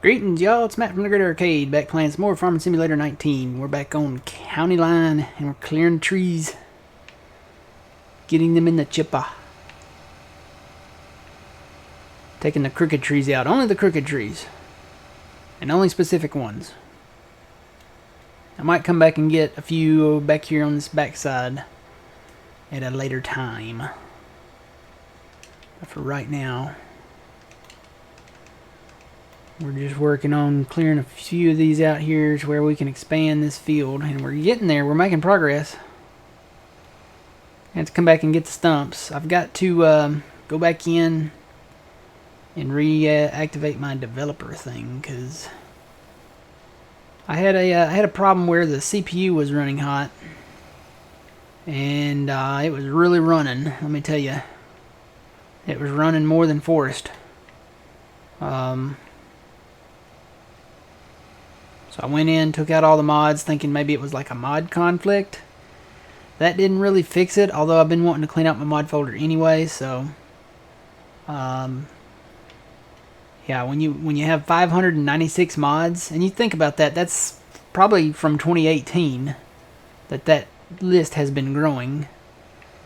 Greetings, y'all. It's Matt from the Great Arcade, back playing some more Farming Simulator 19. We're back on County Line, and we're clearing trees. Getting them in the chipper. Taking the crooked trees out. Only the crooked trees. And only specific ones. I might come back and get a few back here on this backside at a later time. But for right now, we're just working on clearing a few of these out here to where we can expand this field. And we're getting there. We're making progress. I have to come back and get the stumps. I've got to go back in and reactivate my developer thing, because I had a problem where the CPU was running hot, and it was really running. Let me tell you, it was running more than Forest. So I went in, took out all the mods, thinking maybe it was like a mod conflict. That didn't really fix it, although I've been wanting to clean out my mod folder anyway. So, yeah, when you have 596 mods, and you think about that, that's probably from 2018 that list has been growing,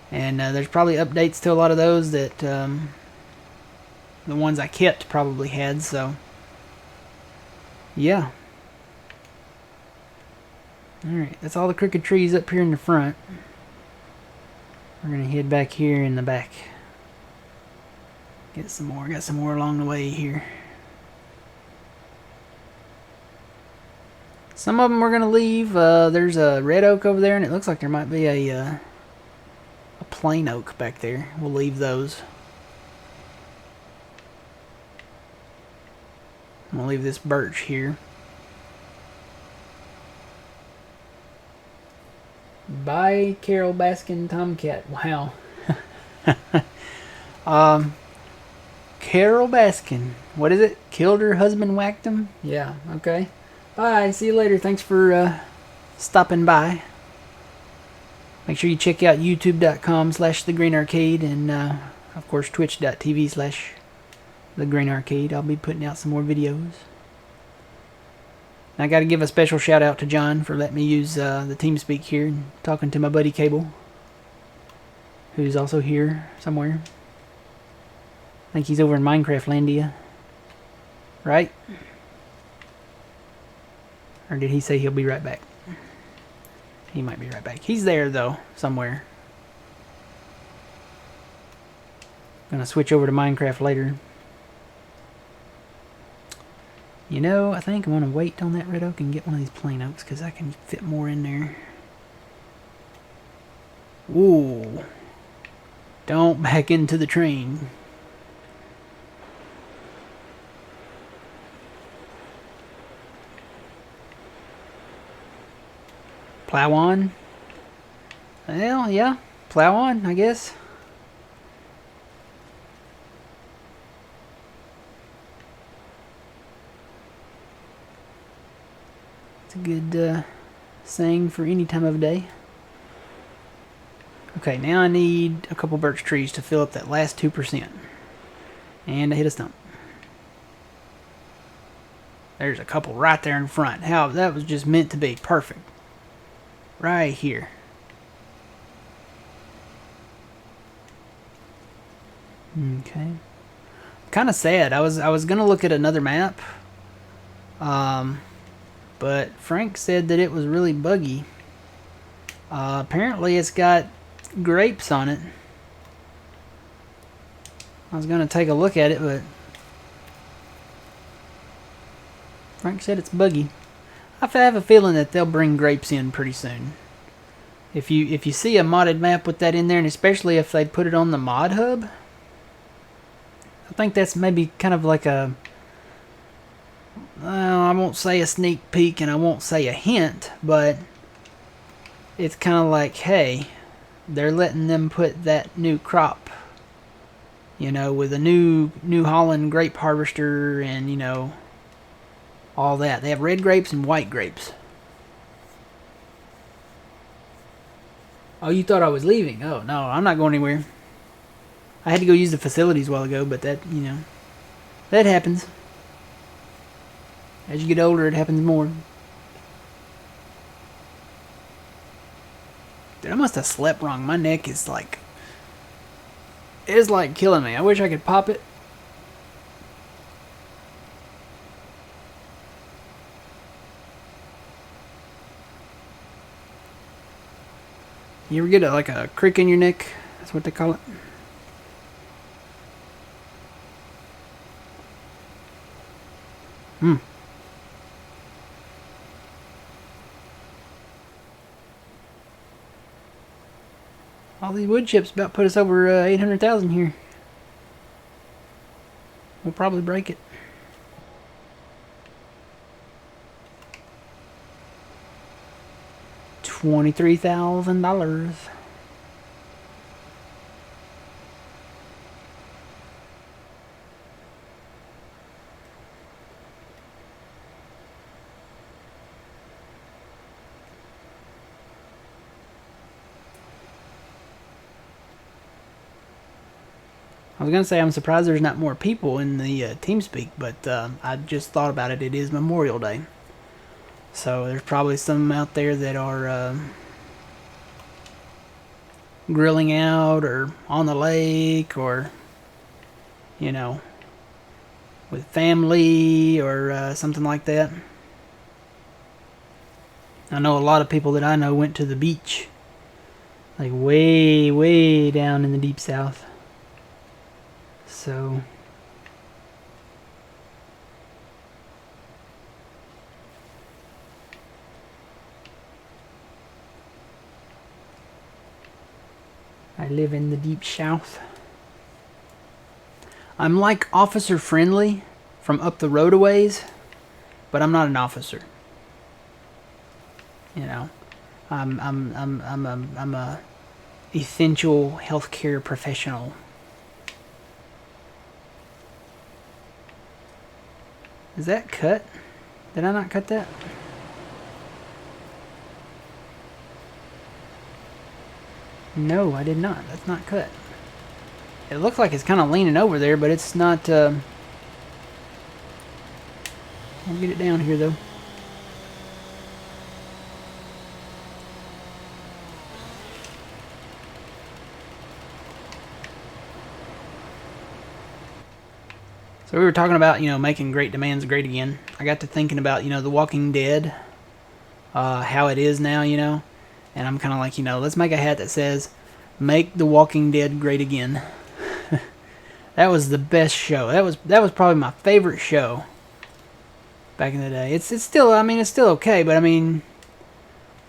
and there's probably updates to a lot of those that the ones I kept probably had. So, yeah. Alright, that's all the crooked trees up here in the front. We're going to head back here in the back. Get some more. Got some more along the way here. Some of them we're going to leave. There's a red oak over there, and it looks like there might be a plain oak back there. We'll leave those. We'll leave this birch here. By Carol Baskin Tomcat. Wow. Carol Baskin. What is it? Killed her husband, whacked him? Yeah, okay. Bye. See you later. Thanks for stopping by. Make sure you check out youtube.com/thegreenarcade and of course twitch.tv/thegreenarcade. I'll be putting out some more videos. I got to give a special shout out to John for letting me use the TeamSpeak here and talking to my buddy Cable, who's also here somewhere. I think he's over in Minecraft Landia, right? Or did he say he'll be right back? He might be right back. He's there though, somewhere. Gonna switch over to Minecraft later. You know, I think I'm going to wait on that red oak and get one of these plain oaks, because I can fit more in there. Ooh. Don't back into the train. Plow on? Well, yeah. Plow on, I guess. It's a good saying for any time of day. Okay, now I need a couple birch trees to fill up that last 2%. And I hit a stump. There's a couple right there in front. How that was just meant to be. Perfect. Right here. Okay. Kind of sad. I was gonna look at another map. But Frank said that it was really buggy. Apparently it's got grapes on it. I was going to take a look at it, but Frank said it's buggy. I have a feeling that they'll bring grapes in pretty soon. If you see a modded map with that in there, and especially if they put it on the mod hub, I think that's maybe kind of like a, I won't say a sneak peek and I won't say a hint, but it's kind of like, hey, they're letting them put that new crop, you know, with a New Holland grape harvester and, you know, all that. They have red grapes and white grapes. Oh, you thought I was leaving? Oh, no, I'm not going anywhere. I had to go use the facilities a while ago, but that, you know, that happens. As you get older, it happens more. Dude, I must have slept wrong. My neck is like... It's like killing me. I wish I could pop it. You ever get like a crick in your neck? That's what they call it. All these wood chips about put us over 800,000 here. We'll probably break it. $23,000. I was going to say I'm surprised there's not more people in the TeamSpeak, but I just thought about it. It is Memorial Day. So there's probably some out there that are grilling out or on the lake or, you know, with family or something like that. I know a lot of people that I know went to the beach. Like way, way down in the deep south. So I live in the deep south. I'm like Officer Friendly from Up the Road a Ways, but I'm not an officer. You know, I'm a essential healthcare professional. Is that cut? Did I not cut that? No, I did not. That's not cut. It looks like it's kind of leaning over there, but it's not. I'll get it down here, though. So we were talking about, making Great Demands great again. I got to thinking about, The Walking Dead, how it is now, and I'm kind of like, let's make a hat that says, "Make The Walking Dead great again." That was the best show. That was probably my favorite show back in the day. It's still, it's still okay, but and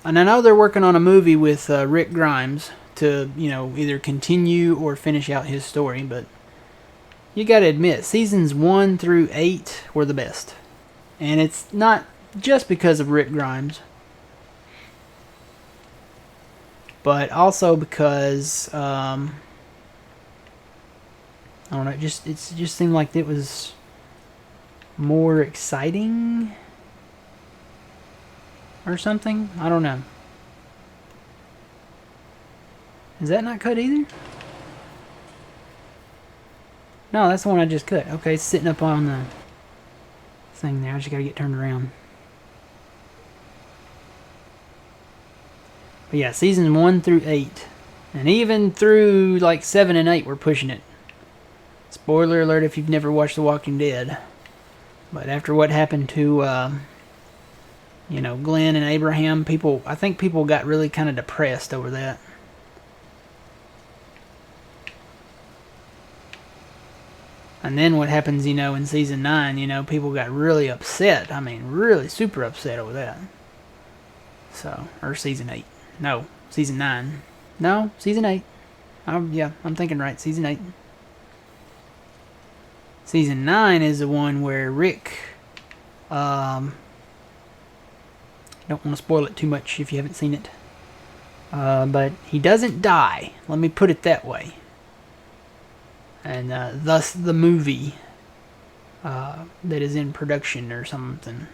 I know they're working on a movie with Rick Grimes to, either continue or finish out his story, but you gotta admit, seasons 1 through 8 were the best. And it's not just because of Rick Grimes, but also because, I don't know, it just seemed like it was more exciting or something. I don't know. Is that not cut either? No, that's the one I just cut. Okay, it's sitting up on the thing there. I just gotta get turned around. But yeah, seasons 1 through 8. And even through like 7 and 8, we're pushing it. Spoiler alert if you've never watched The Walking Dead. But after what happened to, Glenn and Abraham, I think people got really kind of depressed over that. And then what happens, in season 9, people got really upset. I mean, really super upset over that. So, or season 8. No, season 9. No, season 8. Yeah, I'm thinking right, season 8. Season 9 is the one where Rick, don't want to spoil it too much if you haven't seen it. But he doesn't die. Let me put it that way. And thus the movie that is in production or something.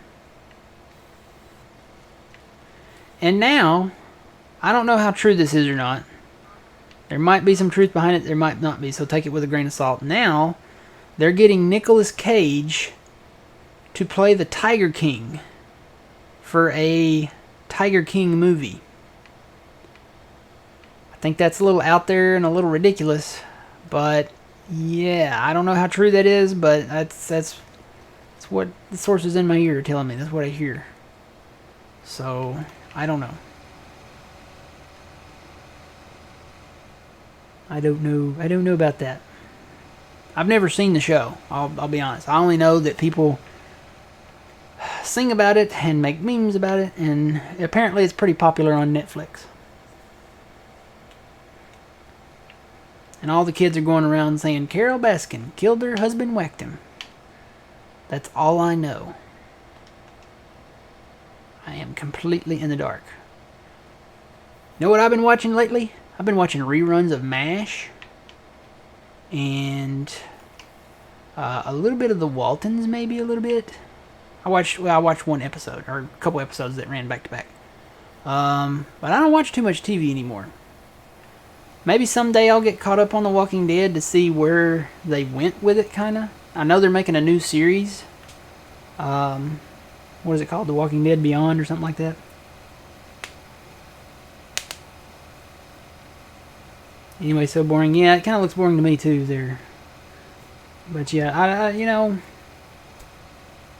And now, I don't know how true this is or not. There might be some truth behind it, there might not be, so take it with a grain of salt. Now, they're getting Nicolas Cage to play the Tiger King for a Tiger King movie. I think that's a little out there and a little ridiculous, but yeah, I don't know how true that is, but that's what the sources in my ear are telling me. That's what I hear. So, I don't know. I don't know about that. I've never seen the show. I'll be honest. I only know that people sing about it and make memes about it, and apparently it's pretty popular on Netflix. And all the kids are going around saying Carol Baskin killed her husband, whacked him. That's all I know. I am completely in the dark. You know what I've been watching lately? I've been watching reruns of MASH and a little bit of the Waltons, maybe a little bit. I watched one episode or a couple episodes that ran back to back. But I don't watch too much TV anymore. Maybe someday I'll get caught up on The Walking Dead to see where they went with it, kind of. I know they're making a new series. What is it called? The Walking Dead Beyond or something like that? Anyway, so boring. Yeah, it kind of looks boring to me too there. But yeah,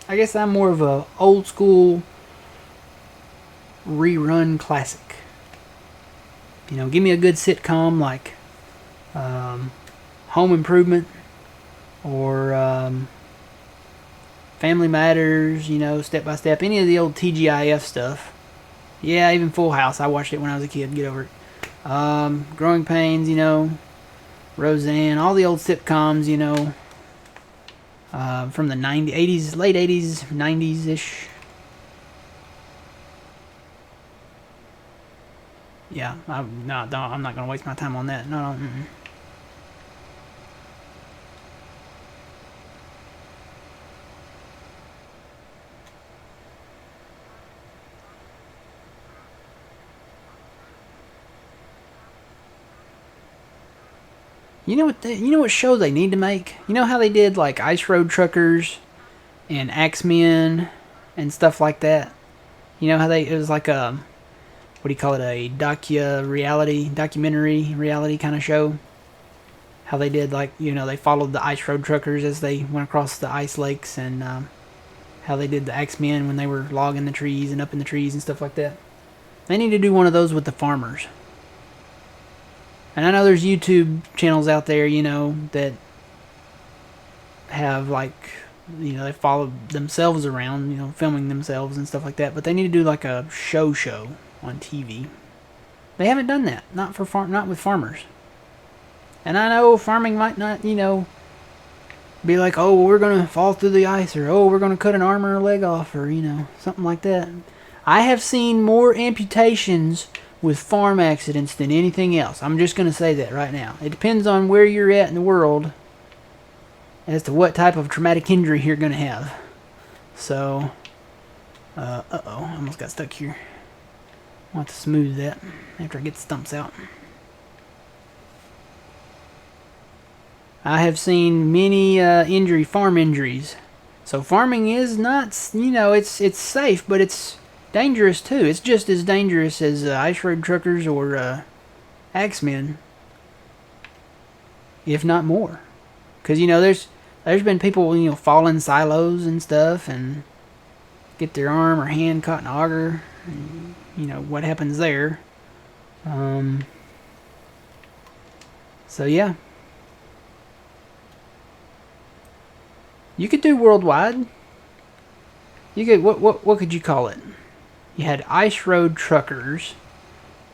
I guess I'm more of a old school rerun classic. Give me a good sitcom like Home Improvement or Family Matters, Step by Step, any of the old TGIF stuff. Yeah, even Full House. I watched it when I was a kid. Get over it. Growing Pains, Roseanne, all the old sitcoms, from the 90s, 80s, late 80s, 90s-ish. Yeah, I'm not going to waste my time on that. No. You know what show they need to make? You know how they did like Ice Road Truckers and Axemen and stuff like that? You know how it was like a, what do you call it, a documentary reality kind of show? How they did, like, they followed the Ice Road Truckers as they went across the ice lakes, and how they did the Axemen when they were logging the trees and up in the trees and stuff like that. They need to do one of those with the farmers. And I know there's YouTube channels out there, that have, like, they follow themselves around, filming themselves and stuff like that. But they need to do, like, a show on TV. They haven't done that. Not with farmers. And I know farming might not, be like, oh, we're going to fall through the ice, or, oh, we're going to cut an arm or a leg off, or, something like that. I have seen more amputations with farm accidents than anything else. I'm just going to say that right now. It depends on where you're at in the world as to what type of traumatic injury you're going to have. So, I almost got stuck here. I'll have to smooth that after I get the stumps out. I have seen many farm injuries. So farming is not, it's safe, but it's dangerous too. It's just as dangerous as Ice Road Truckers or Axemen, if not more. Because there's been people fall in silos and stuff and get their arm or hand caught in an auger. And, what happens there. So yeah, you could do worldwide. You could what could you call it? You had Ice Road Truckers.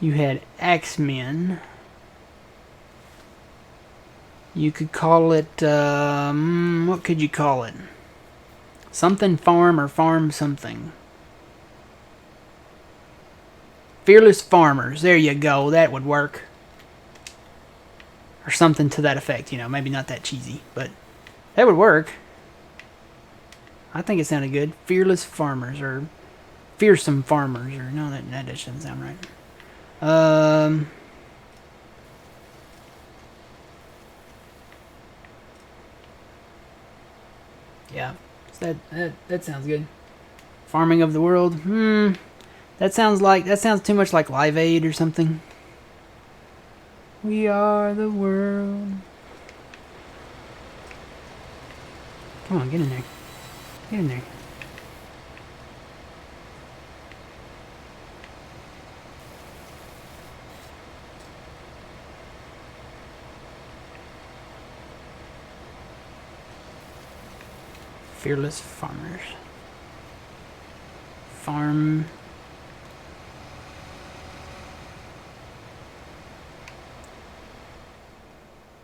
You had Axemen. You could call it, what could you call it? Something farm or farm something. Fearless Farmers. There you go. That would work. Or something to that effect. Maybe not that cheesy, but that would work. I think it sounded good. Fearless Farmers, or Fearsome Farmers, or no, that doesn't sound right. Yeah. So that sounds good. Farming of the world. That sounds too much like Live Aid or something. We are the world. Come on, get in there. Get in there. Fearless farmers. Farm.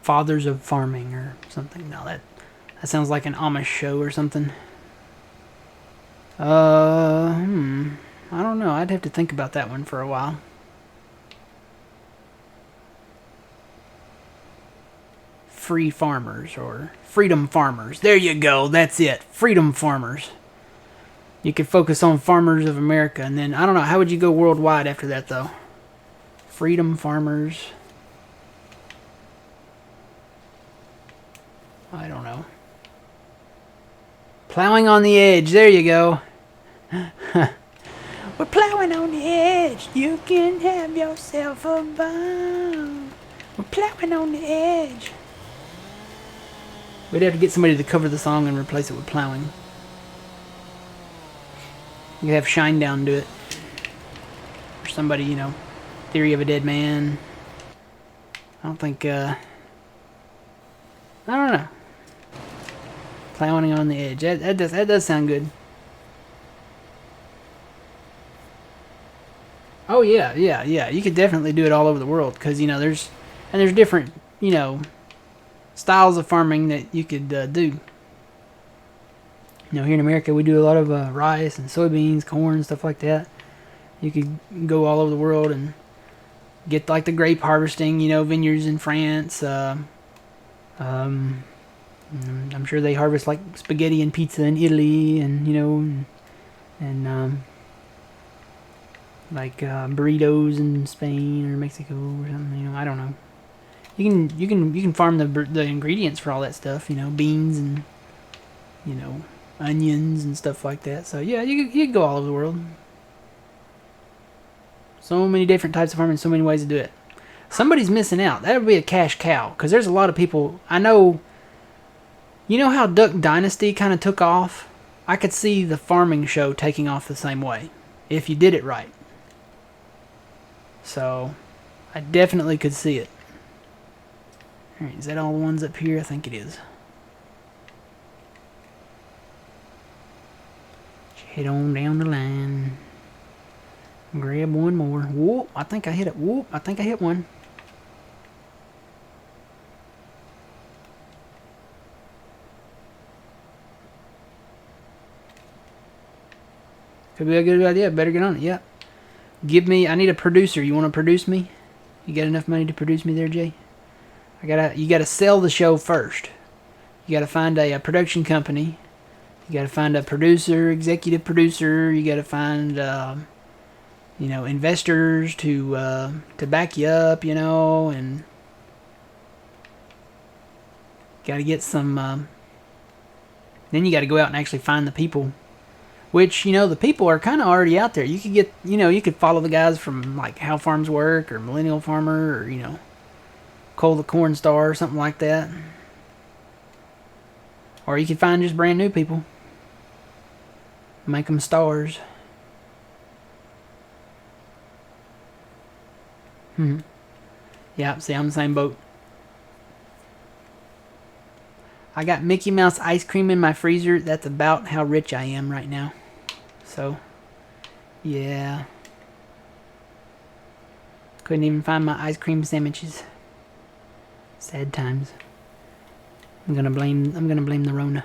Fathers of farming or something. No, that sounds like an Amish show or something. I don't know. I'd have to think about that one for a while. Free farmers or freedom farmers. There you go. That's it. Freedom farmers. You could focus on farmers of America, and then I don't know. How would you go worldwide after that, though? Freedom farmers. I don't know. Plowing on the edge. There you go. We're plowing on the edge. You can have yourself a bomb. We're plowing on the edge. We'd have to get somebody to cover the song and replace it with plowing. You could have Shinedown do it. Or somebody, you know, Theory of a Dead Man. I don't think, I don't know. Plowing on the edge. That does sound good. Oh yeah. You could definitely do it all over the world because you know there's different styles of farming that you could do. You know, here in America we do a lot of rice and soybeans, corn, stuff like that. You could go all over the world and get like the grape harvesting. You know, vineyards in France. I'm sure they harvest like spaghetti and pizza in Italy, and like burritos in Spain or Mexico or something. You know, I don't know. You can farm the ingredients for all that stuff. You know, beans and onions and stuff like that. So yeah, you can go all over the world. So many different types of farming, so many ways to do it. Somebody's missing out. That would be a cash cow because there's a lot of people I know. You know how Duck Dynasty kind of took off? I could see the farming show taking off the same way if you did it right. So, I definitely could see it. Alright, is that all the ones up here? I think it is. Head on down the line. Grab one more. Whoop, I think I hit it. Whoop, I think I hit one. Could be a good idea. Better get on it. Yep. I need a producer. You want to produce me? You got enough money to produce me there, Jay? You gotta sell the show first. You gotta find a production company. You gotta find a producer, executive producer. You gotta find, investors to back you up, and gotta get some. Then you gotta go out and actually find the people. Which, the people are kind of already out there. You could get, you could follow the guys from, like, How Farms Work, or Millennial Farmer, or, Cole the Corn Star, or something like that. Or you could find just brand new people. Make them stars. Yeah, see, I'm the same boat. I got Mickey Mouse ice cream in my freezer. That's about how rich I am right now. So, yeah. Couldn't even find my ice cream sandwiches. Sad times. I'm gonna blame the Rona.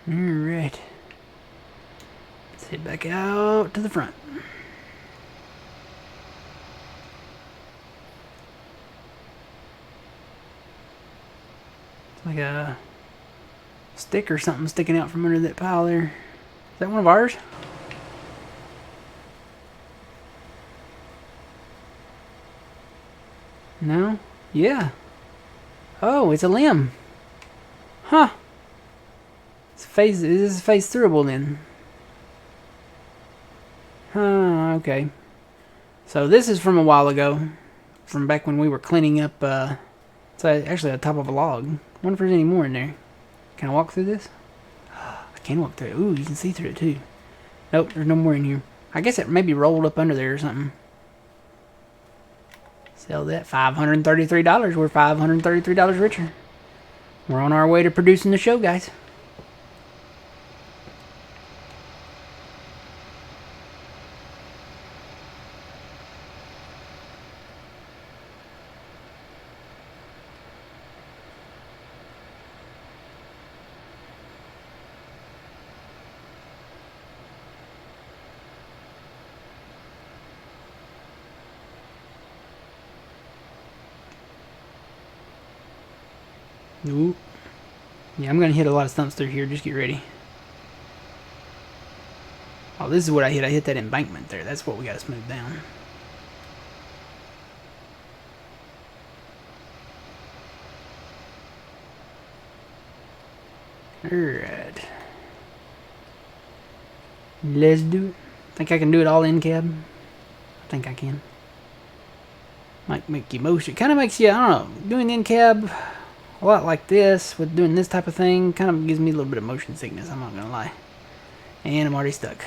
Alright. Let's head back out to the front. It's like a stick or something sticking out from under that pile there. Is that one of ours? No? Yeah. Oh, it's a limb. Huh. This is phase throughable then. Huh, okay. So this is from a while ago. From back when we were cleaning up, it's actually on top of a log. I wonder if there's any more in there. Can I walk through this? I can walk through it. Ooh, you can see through it too. Nope, there's no more in here. I guess it maybe rolled up under there or something. Sell that. $533. We're $533 richer. We're on our way to producing the show, guys. Ooh. Yeah, I'm going to hit a lot of stumps through here. Just get ready. Oh, this is what I hit. I hit that embankment there. That's what we got to smooth down. Alright. Let's do it. Think I can do it all in cab? I think I can. Might make you motion. Kind of makes you, I don't know, doing in cab a lot like this with doing this type of thing kind of gives me a little bit of motion sickness. I'm not gonna lie. And I'm already stuck.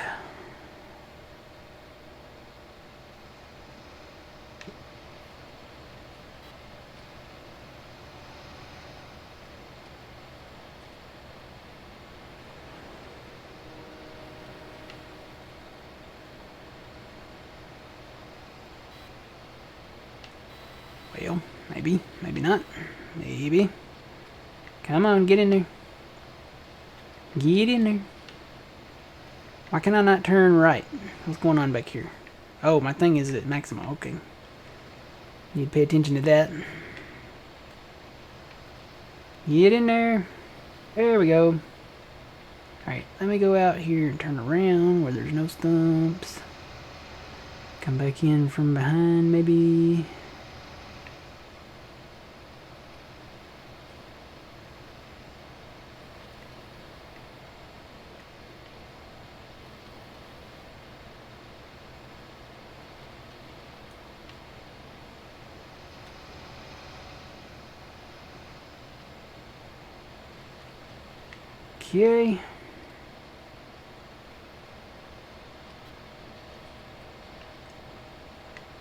Well, maybe, maybe not. Maybe. Come on, get in there. Get in there. Why can I not turn right? What's going on back here? Oh, my thing is at maximum. Okay. Need to pay attention to that. Get in there. There we go. Alright, let me go out here and turn around where there's no stumps. Come back in from behind, maybe. Okay.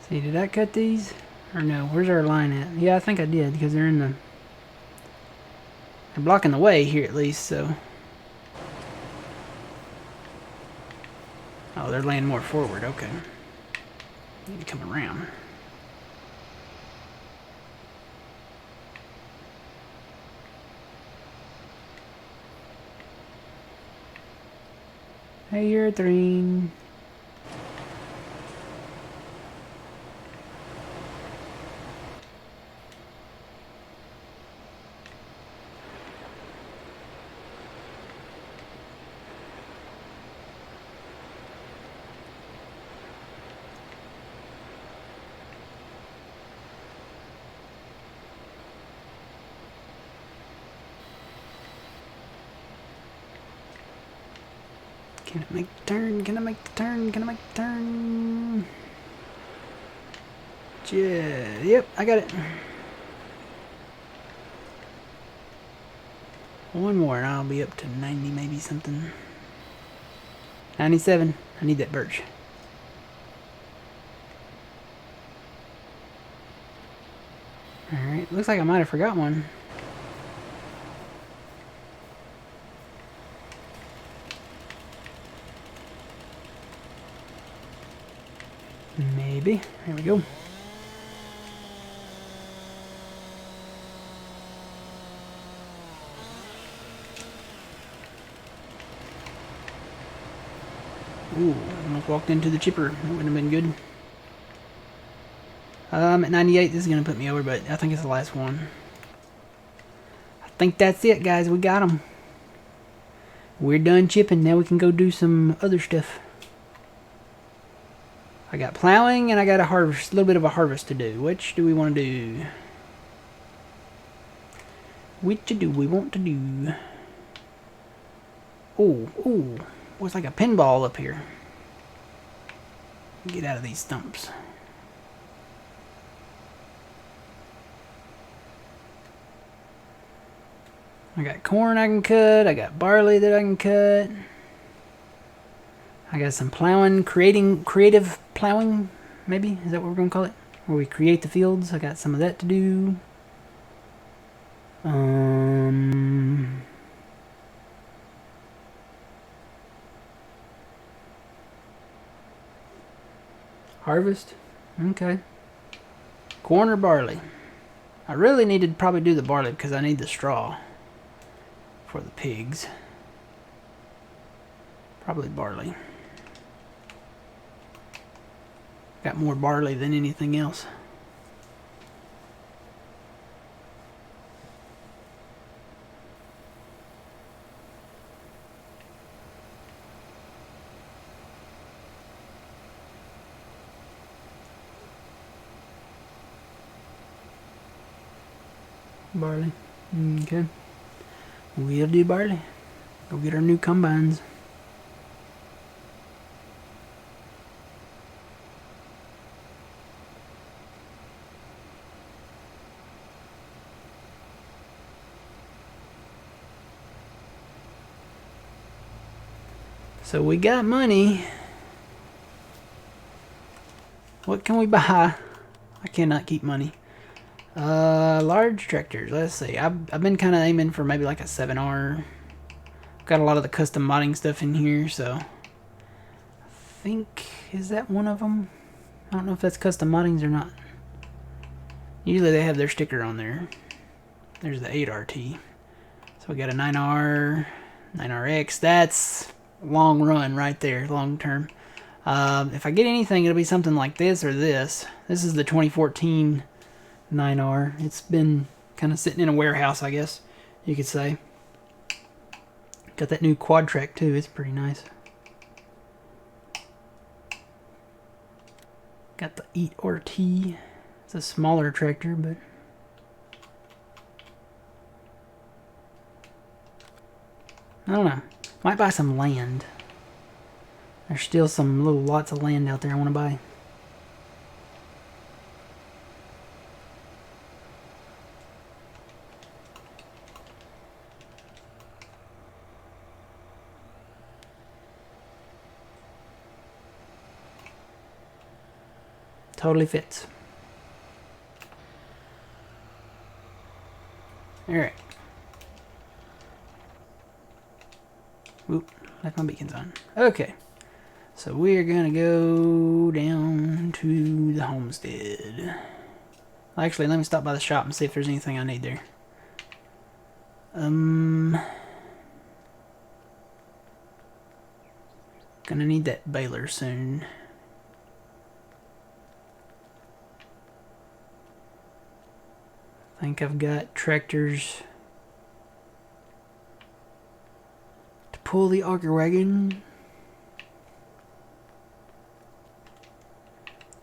See, did I cut these? Or no, where's our line at? Yeah, I think I did, because they're in the... They're blocking the way here at least, so... Oh, they're laying more forward, okay. Need to come around. Hey, you're a green. Can I make the turn? Can I make the turn? Can I make the turn? Yep, I got it. One more and I'll be up to 90 maybe something. 97. I need that birch. Alright, looks like I might have forgot one. Maybe. There we go. Ooh, almost walked into the chipper. That wouldn't have been good. I'm at 98. This is going to put me over, but I think it's the last one. I think that's it, guys. We got them. We're done chipping. Now we can go do some other stuff. I got plowing and I got a harvest, a little bit of a harvest to do. Which do we want to do? Which do we want to do? Oh, oh, it's like a pinball up here. Get out of these stumps. I got corn I can cut. I got barley that I can cut. I got some plowing, creative plowing, maybe? Is that what we're going to call it? Where we create the fields. I got some of that to do. Harvest? Okay. Corn or barley? I really need to probably do the barley because I need the straw for the pigs. Probably barley. Got more barley than anything else. Barley. Okay. We'll do barley. Go get our new combines. So we got money. What can we buy? I cannot keep money. Large tractors. Let's see. I've been kind of aiming for maybe like a 7R. Got a lot of the custom modding stuff in here, so I think, is that one of them? I don't know if that's custom moddings or not. Usually they have their sticker on there. There's the 8RT. So we got a 9R, 9RX. That's long run right there, long term. If I get anything, it'll be something like this or this. This is the 2014 9R. It's been kind of sitting in a warehouse, I guess you could say. Got that new quad track too. It's pretty nice. Got the 8RT. It's a smaller tractor, but I don't know. Might buy some land. There's still some little lots of land out there I want to buy. Totally fits. Alright. Oop, left my beacons on. Okay. So we're gonna go down to the homestead. Actually, let me stop by the shop and see if there's anything I need there. Gonna need that baler soon. I think I've got tractors to pull the auger wagon.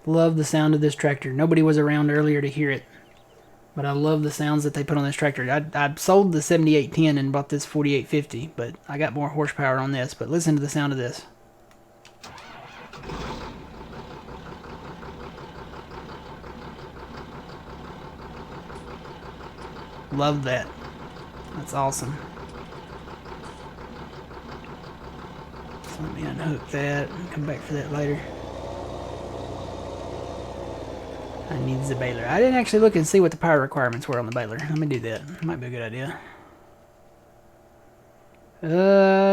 Love the sound of this tractor. Nobody was around earlier to hear it, but I love the sounds that they put on this tractor. I sold the 7810 and bought this 4850, but I got more horsepower on this. But listen to the sound of this. Love that. That's awesome. So let me unhook that and come back for that later. I need the baler. I didn't actually look and see what the power requirements were on the baler. Let me do that. Might be a good idea.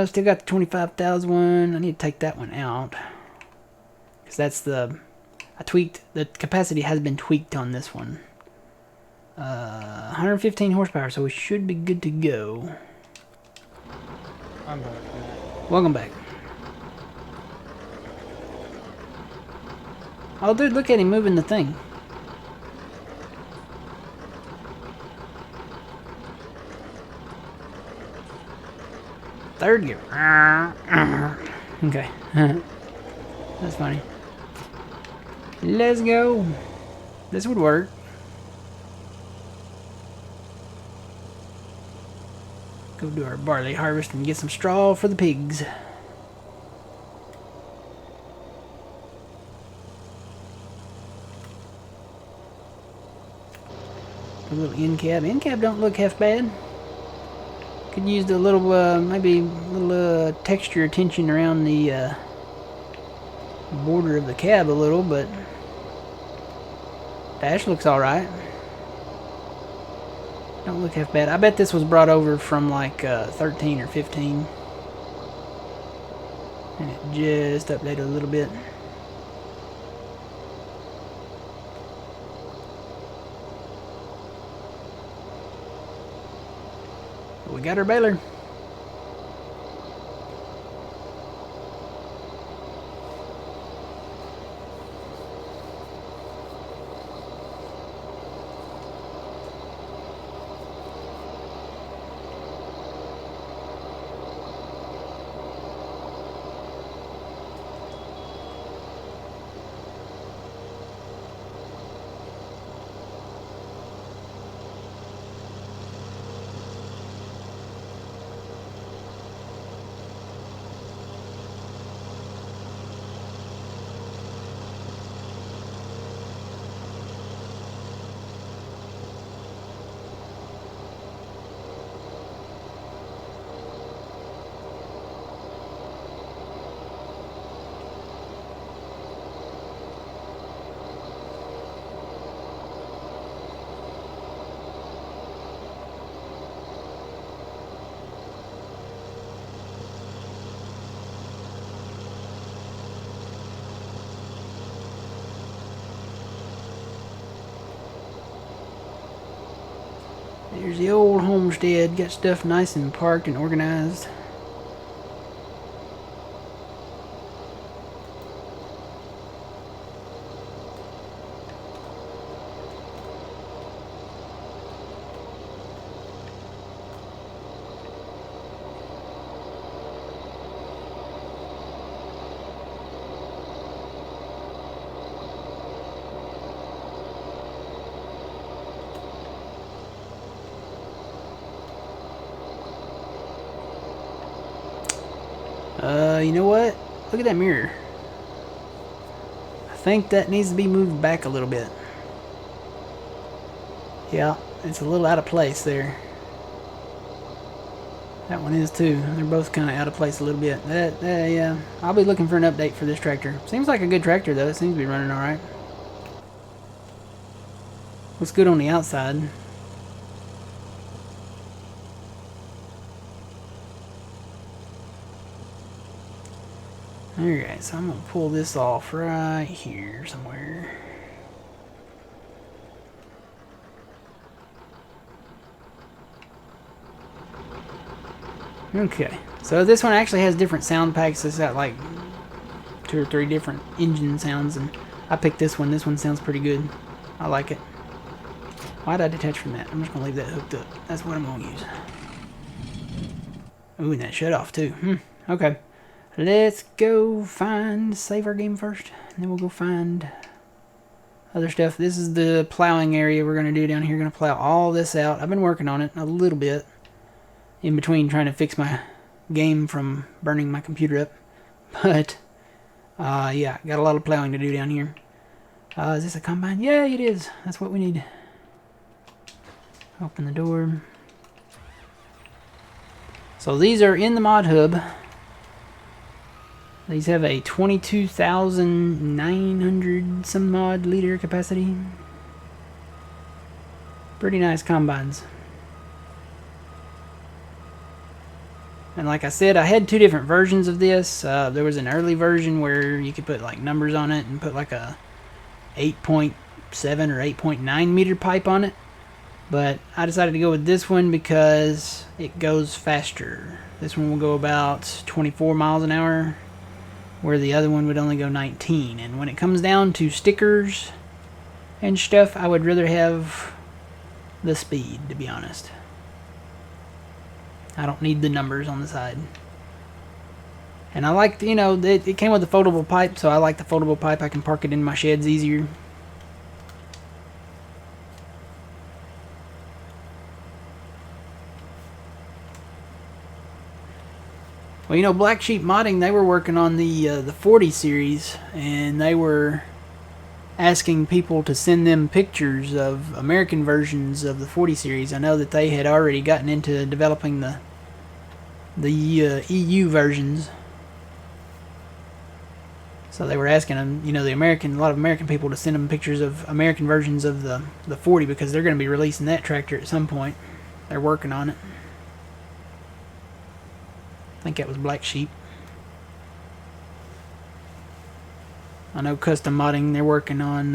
Still got the 25,000 one. I need to take that one out. Because that's the... I tweaked... The capacity has been tweaked on this one. 115 horsepower, so we should be good to go. I'm back. Welcome back. Oh, dude, look at him moving the thing. Third gear. Okay. That's funny. Let's go. This would work. Go do our barley harvest and get some straw for the pigs. A little end cab. End cab don't look half bad. Could use a little, maybe a little texture attention around the border of the cab a little, but dash looks alright. Don't look half bad. I bet this was brought over from like 13 or 15. And it just updated a little bit. But we got our baler. There's the old homestead. Got stuff nice and parked and organized. You know what? Look at that mirror. I think that needs to be moved back a little bit. Yeah, it's a little out of place there. That one is too. They're both kind of out of place a little bit. Yeah, I'll be looking for an update for this tractor. Seems like a good tractor though. It seems to be running alright. Looks good on the outside. Alright, so I'm going to pull this off right here somewhere. Okay, so this one actually has different sound packs. It's got like 2 or 3 different engine sounds, and I picked this one. This one sounds pretty good. I like it. Why did I detach from that? I'm just going to leave that hooked up. That's what I'm going to use. Ooh, and that shut off too. Okay. Let's go save our game first, and then we'll go find other stuff. This is the plowing area we're going to do down here. Going to plow all this out. I've been working on it a little bit in between trying to fix my game from burning my computer up. But, yeah, got a lot of plowing to do down here. Is this a combine? Yeah, it is. That's what we need. Open the door. So these are in the mod hub. These have a 22,900 some odd liter capacity. Pretty nice combines. And like I said, I had 2 different versions of this. There was an early version where you could put like numbers on it and put like a 8.7 or 8.9 meter pipe on it. But I decided to go with this one because it goes faster. This one will go about 24 miles an hour. where the other one would only go 19. And when it comes down to stickers and stuff, I would rather have the speed, to be honest. I don't need the numbers on the side. And I like, you know, it came with a foldable pipe, so I like the foldable pipe. I can park it in my sheds easier. Well, you know, Black Sheep Modding, they were working on the 40 series, and they were asking people to send them pictures of American versions of the 40 series. I know that they had already gotten into developing the EU versions. So they were asking them, you know, a lot of American people to send them pictures of American versions of the 40 because they're going to be releasing that tractor at some point. They're working on it. I think that was Black Sheep. I know Custom Modding, they're working on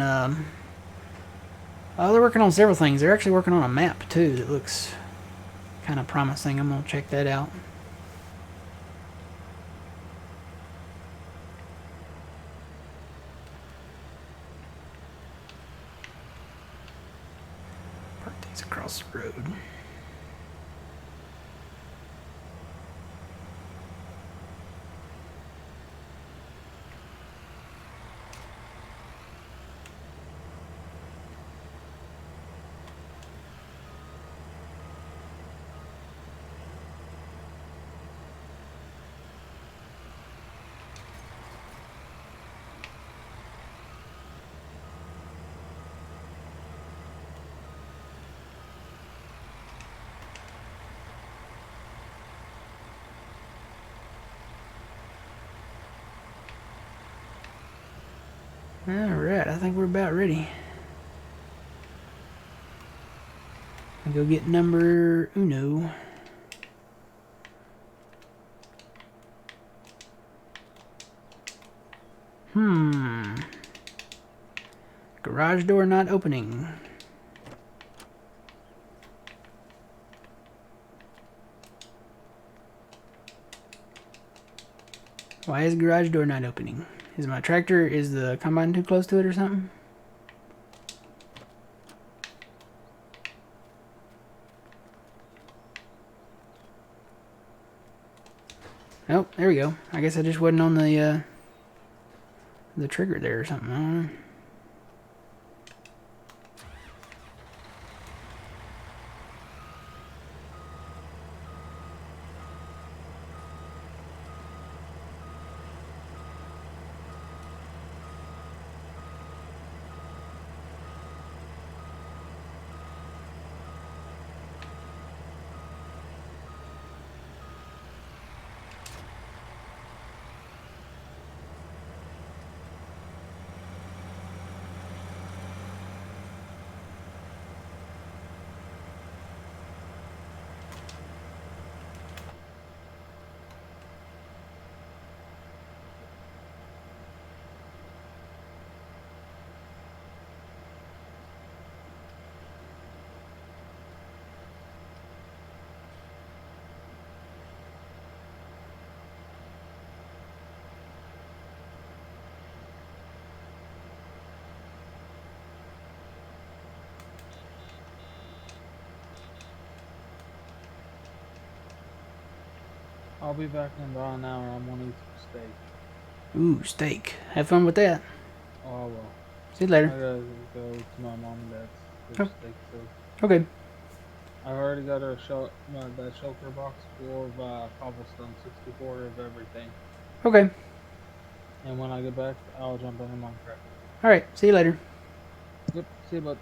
they're working on several things. They're actually working on a map too that looks kind of promising. I'm going to check that out. Park these across the road. Alright, I think we're about ready. I'll go get number uno. Garage door not opening. Why is the garage door not opening? Is the combine too close to it or something? Oh, there we go. I guess I just wasn't on the trigger there or something. I don't know. I'll be back in about an hour. I'm gonna eat some steak. Ooh, steak. Have fun with that. Oh, I will. See you later. I gotta go to my mom and dad's for steak too. Okay. I've already got that shulker box full of cobblestone 64 of everything. Okay. And when I get back, I'll jump into Minecraft. Alright, see you later. Yep, see you, bud.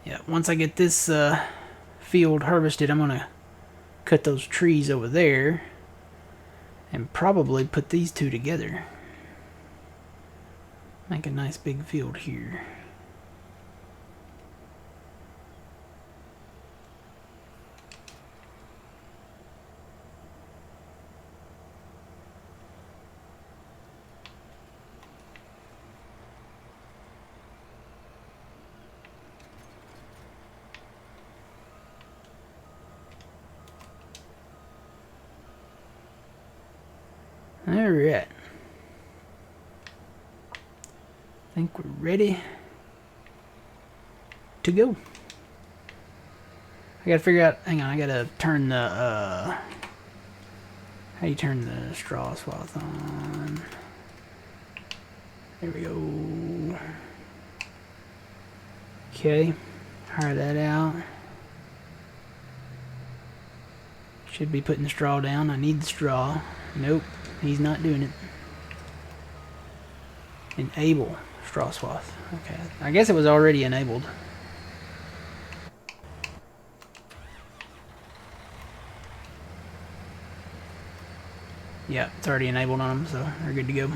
Yeah, once I get this field harvested, I'm gonna cut those trees over there and probably put these two together. Make a nice big field here. Alright. I think we're ready to go. I gotta figure out, hang on, I gotta turn the, how do you turn the straw swath on? There we go. Okay, hire that out. Should be putting the straw down. I need the straw. Nope, he's not doing it. Enable straw swath. Okay, I guess it was already enabled. Yeah, it's already enabled on them, so they're good to go.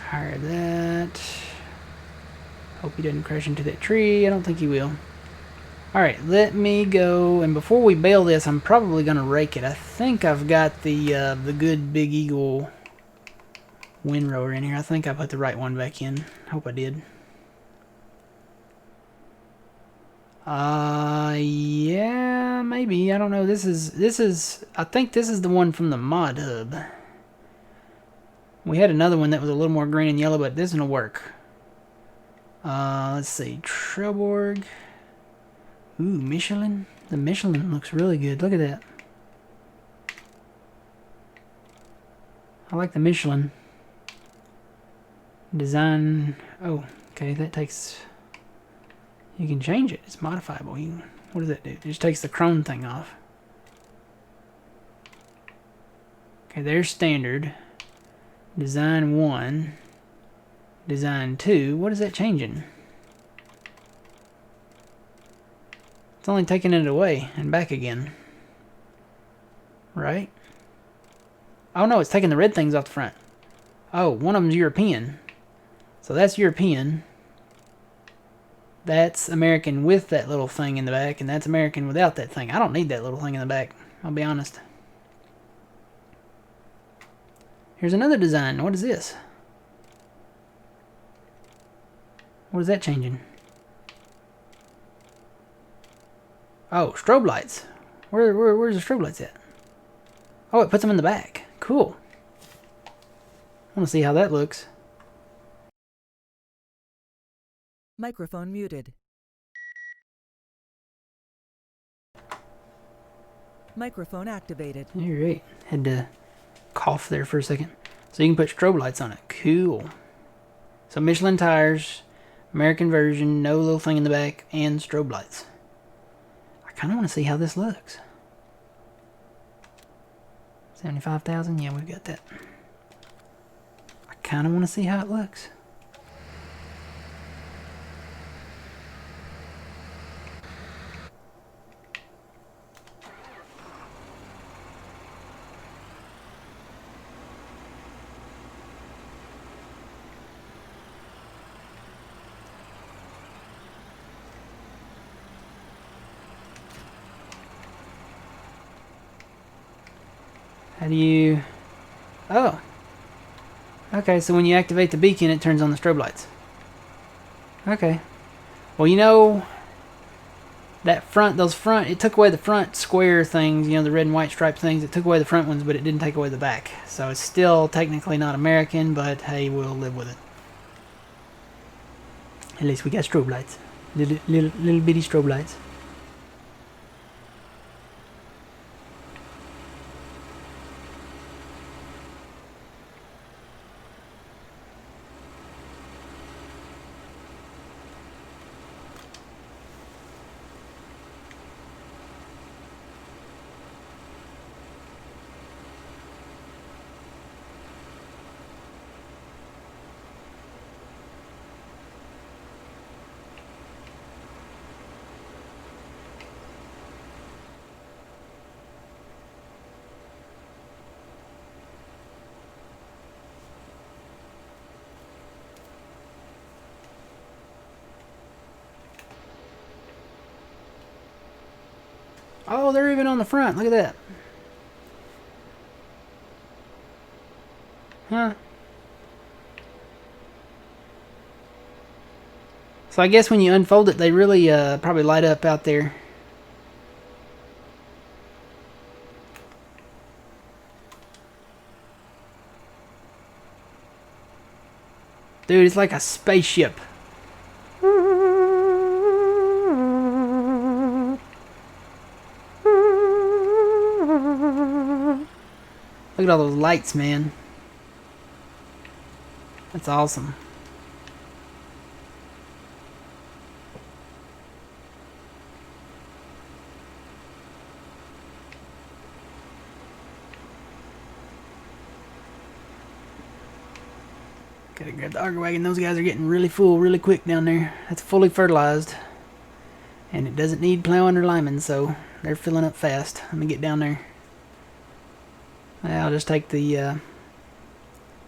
Hire that. Hope he doesn't crash into that tree. I don't think he will. Alright, let me go, and before we bale this, I'm probably going to rake it. I think I've got the good Big Eagle windrower in here. I think I put the right one back in. Hope I did. Yeah, maybe. I don't know. This is, I think this is the one from the mod hub. We had another one that was a little more green and yellow, but this doesn't work. Let's see. Trelleborg. Ooh, Michelin. The Michelin looks really good. Look at that. I like the Michelin. Design. Oh, okay. That takes... You can change it. It's modifiable. What does that do? It just takes the chrome thing off. Okay, there's standard. Design 1. Design 2. What is that changing? It's only taking it away and back again. Right? Oh no, it's taking the red things off the front. Oh, one of them's European. So that's European. That's American with that little thing in the back, and that's American without that thing. I don't need that little thing in the back, I'll be honest. Here's another design. What is this? What is that changing? Oh, strobe lights. Where's the strobe lights at? Oh, it puts them in the back. Cool. I want to see how that looks. Microphone muted. Microphone activated. Alright. Had to cough there for a second. So you can put strobe lights on it. Cool. So Michelin tires, American version, no little thing in the back, and strobe lights. I kind of want to see how this looks. 75,000? Yeah, we've got that. I kind of want to see how it looks. How do you... Oh. Okay, so when you activate the beacon, it turns on the strobe lights. Okay. Well, you know, that it took away the front square things, you know, the red and white striped things. It took away the front ones, but it didn't take away the back. So it's still technically not American, but hey, we'll live with it. At least we got strobe lights. Little bitty strobe lights. Oh, they're even on the front. Look at that. Huh. So I guess when you unfold it, they really probably light up out there. Dude, it's like a spaceship. Look at all those lights, man. That's awesome. Gotta grab the auger wagon. Those guys are getting really full really quick down there. That's fully fertilized. And it doesn't need plowing or liming, so they're filling up fast. Let me get down there. I'll just take the, I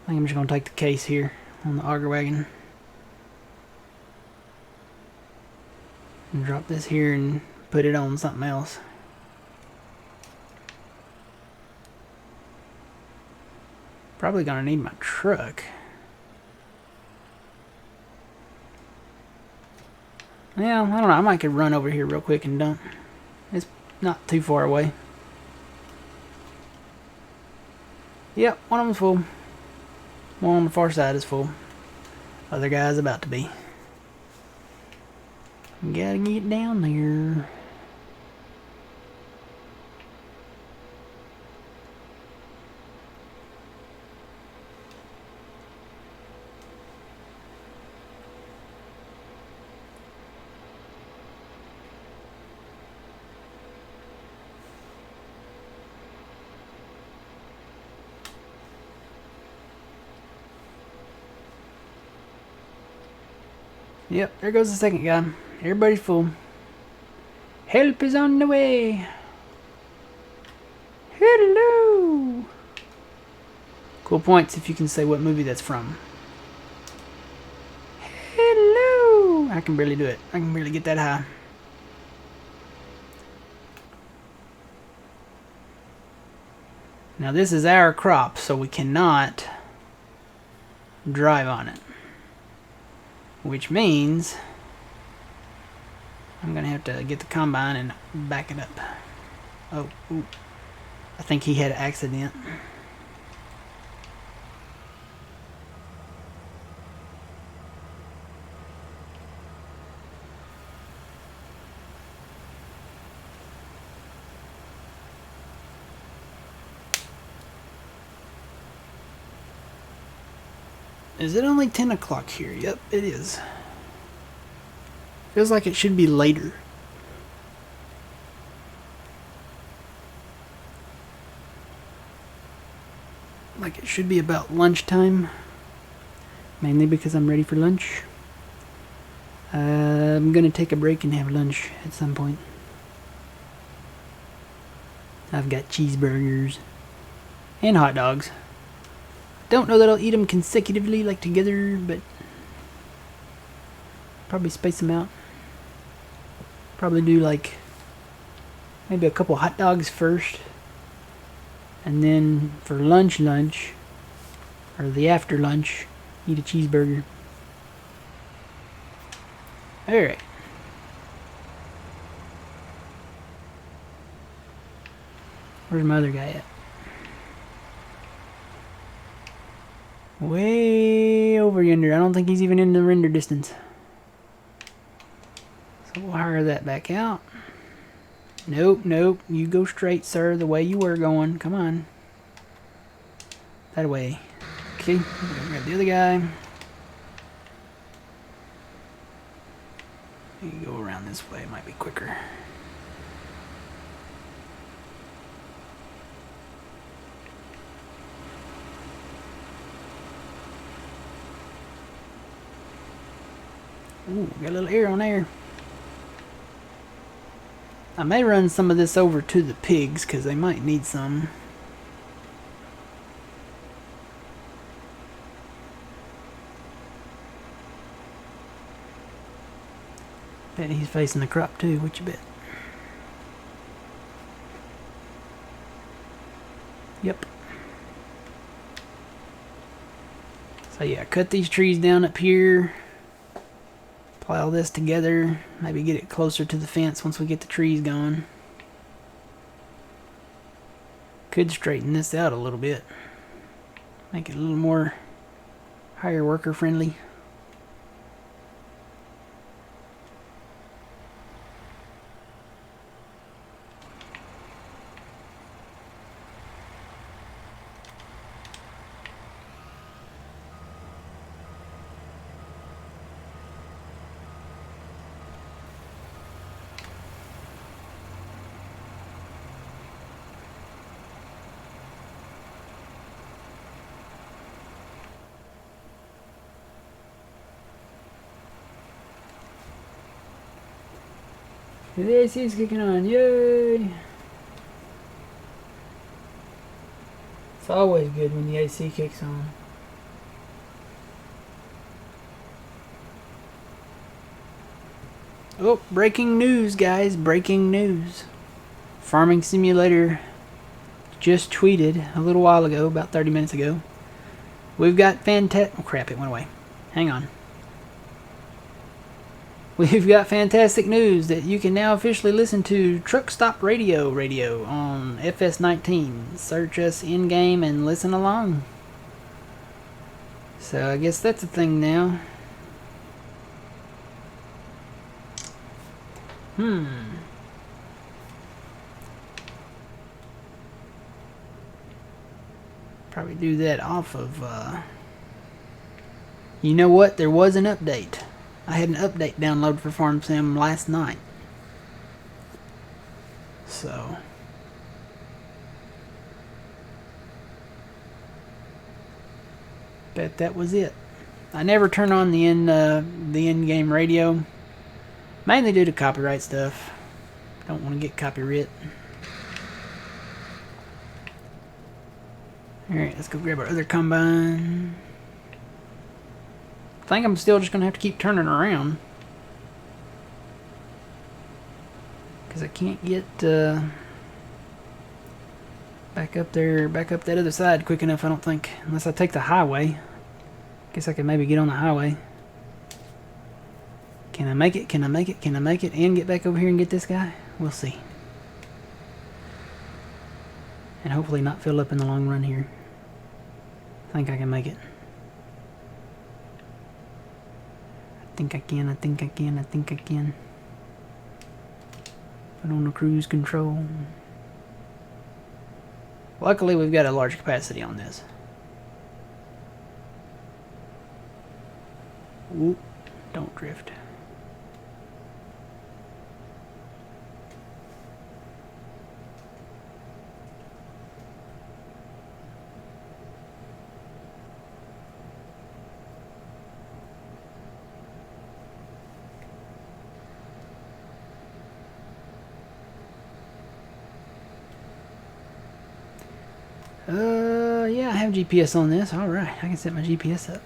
think I'm just going to take the case here on the auger wagon. And drop this here and put it on something else. Probably going to need my truck. Yeah, I don't know. I might could run over here real quick and dump. It's not too far away. Yep, one of them's full. One on the far side is full. Other guy's about to be. Gotta get down there. Yep, there goes the second guy. Everybody's full. Help is on the way. Hello. Cool points if you can say what movie that's from. Hello. I can barely do it. I can barely get that high. Now this is our crop, so we cannot drive on it. Which means I'm gonna have to get the combine and back it up. Oh, ooh. I think he had an accident. Is it only 10 o'clock here? Yep, it is. Feels like it should be later. Like it should be about lunchtime. Mainly because I'm ready for lunch. I'm gonna take a break and have lunch at some point. I've got cheeseburgers and hot dogs. Don't know that I'll eat them consecutively, like together, but probably space them out. Probably do like maybe a couple hot dogs first, and then for lunch, or the after lunch, eat a cheeseburger. Alright. Where's my other guy at? Way over yonder. I don't think he's even in the render distance. So we'll hire that back out. Nope, nope. You go straight, sir, the way you were going. Come on. That way. Okay, we're gonna grab the other guy. You go around this way, it might be quicker. Ooh, got a little air on there. I may run some of this over to the pigs because they might need some. Bet he's facing the crop too, what you bet? Yep. So yeah, cut these trees down up here. Plow this together. Maybe get it closer to the fence once we get the trees going. Could straighten this out a little bit. Make it a little more higher worker friendly. The AC is kicking on, yay! It's always good when the AC kicks on. Oh, breaking news, guys, breaking news. Farming Simulator just tweeted a little while ago, about 30 minutes ago. We've got oh crap, it went away. Hang on. We've got fantastic news that you can now officially listen to Truck Stop Radio on FS19. Search us in-game and listen along. So I guess that's a thing now. Probably do that off of, You know what? There was an update. I had an update downloaded for Farm Sim last night. So bet that was it. I never turn on the in-game radio, mainly due to copyright stuff. Don't want to get copyright. Alright, let's go grab our other combine. I think I'm still just going to have to keep turning around. Because I can't get back up there, back up that other side quick enough, I don't think. Unless I take the highway. Guess I could maybe get on the highway. Can I make it? Can I make it? Can I make it? And get back over here and get this guy? We'll see. And hopefully not fill up in the long run here. I think I can make it. I think I can, I think I can, I think I can. Put on the cruise control. Luckily we've got a large capacity on this. Whoop, don't drift. Yeah, I have GPS on this. Alright, I can set my GPS up.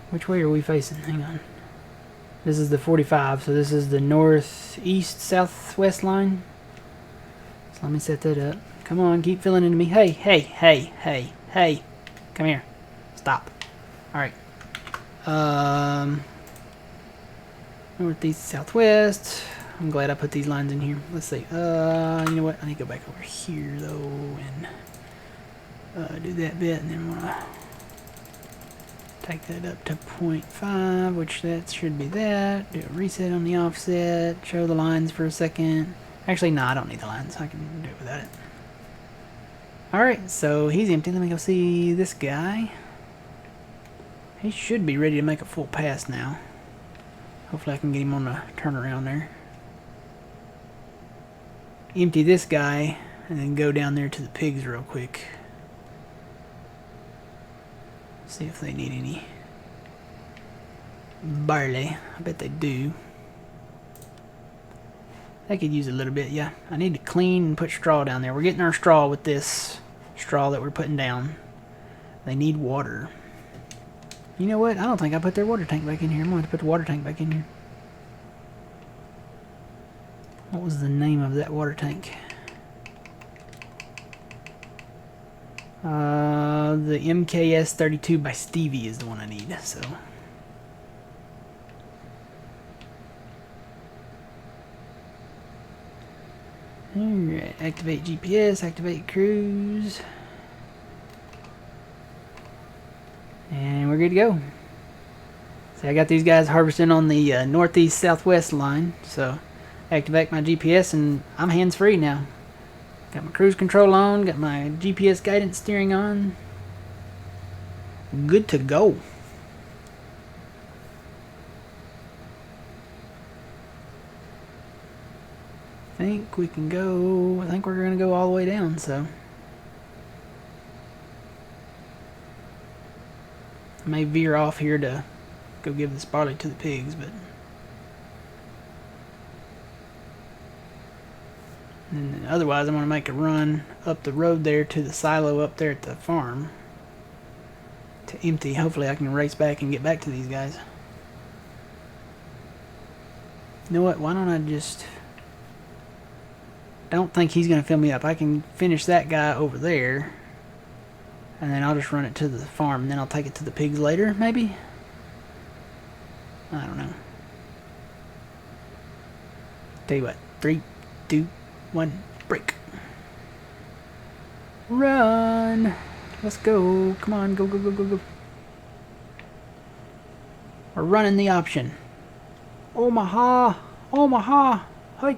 Which way are we facing? Hang on. This is the 45, so this is the northeast southwest line. So let me set that up. Come on, keep filling into me. Hey, hey, hey, hey, hey. Come here. Stop. Alright. Northeast, southwest. I'm glad I put these lines in here. Let's see. You know what? I need to go back over here though and do that bit, and then I'm gonna take that up to 0.5, which that should be that. Do a reset on the offset. Show the lines for a second. Actually, no, I don't need the lines. I can do it without it. Alright, so he's empty. Let me go see this guy. He should be ready to make a full pass now. Hopefully I can get him on the turnaround there. Empty this guy and then go down there to the pigs real quick. See if they need any barley. I bet they do. They could use a little bit, yeah. I need to clean and put straw down there. We're getting our straw with this straw that we're putting down. They need water. You know what? I don't think I put their water tank back in here. I'm going to put the water tank back in here. What was the name of that water tank? The MKS 32 by Stevie is the one I need, so. Alright, activate GPS, activate cruise. And we're good to go. See, I got these guys harvesting on the northeast southwest line, so activate my GPS and I'm hands free now. Got my cruise control on, got my GPS guidance steering on. Good to go. I think we can go, I think we're going to go all the way down, so. I may veer off here to go give this barley to the pigs, but. And otherwise, I'm going to make a run up the road there to the silo up there at the farm to empty. Hopefully I can race back and get back to these guys. You know what? Why don't I just... don't think he's going to fill me up. I can finish that guy over there. And then I'll just run it to the farm. And then I'll take it to the pigs later, maybe? I don't know. Tell you what. 3, 2, 1, break. Run! Let's go. Come on, go, go, go, go, go. We're running the option. Omaha! Omaha! Hi!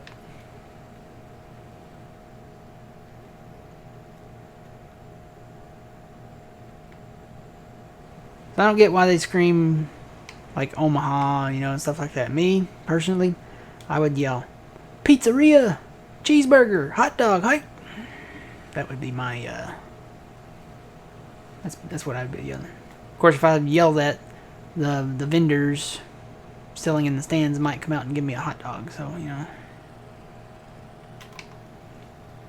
I don't get why they scream like Omaha, you know, and stuff like that. Me, personally, I would yell, pizzeria, cheeseburger, hot dog, hi. That would be my, that's what I'd be yelling. Of course, if I yell that, the vendors selling in the stands might come out and give me a hot dog, so, you know.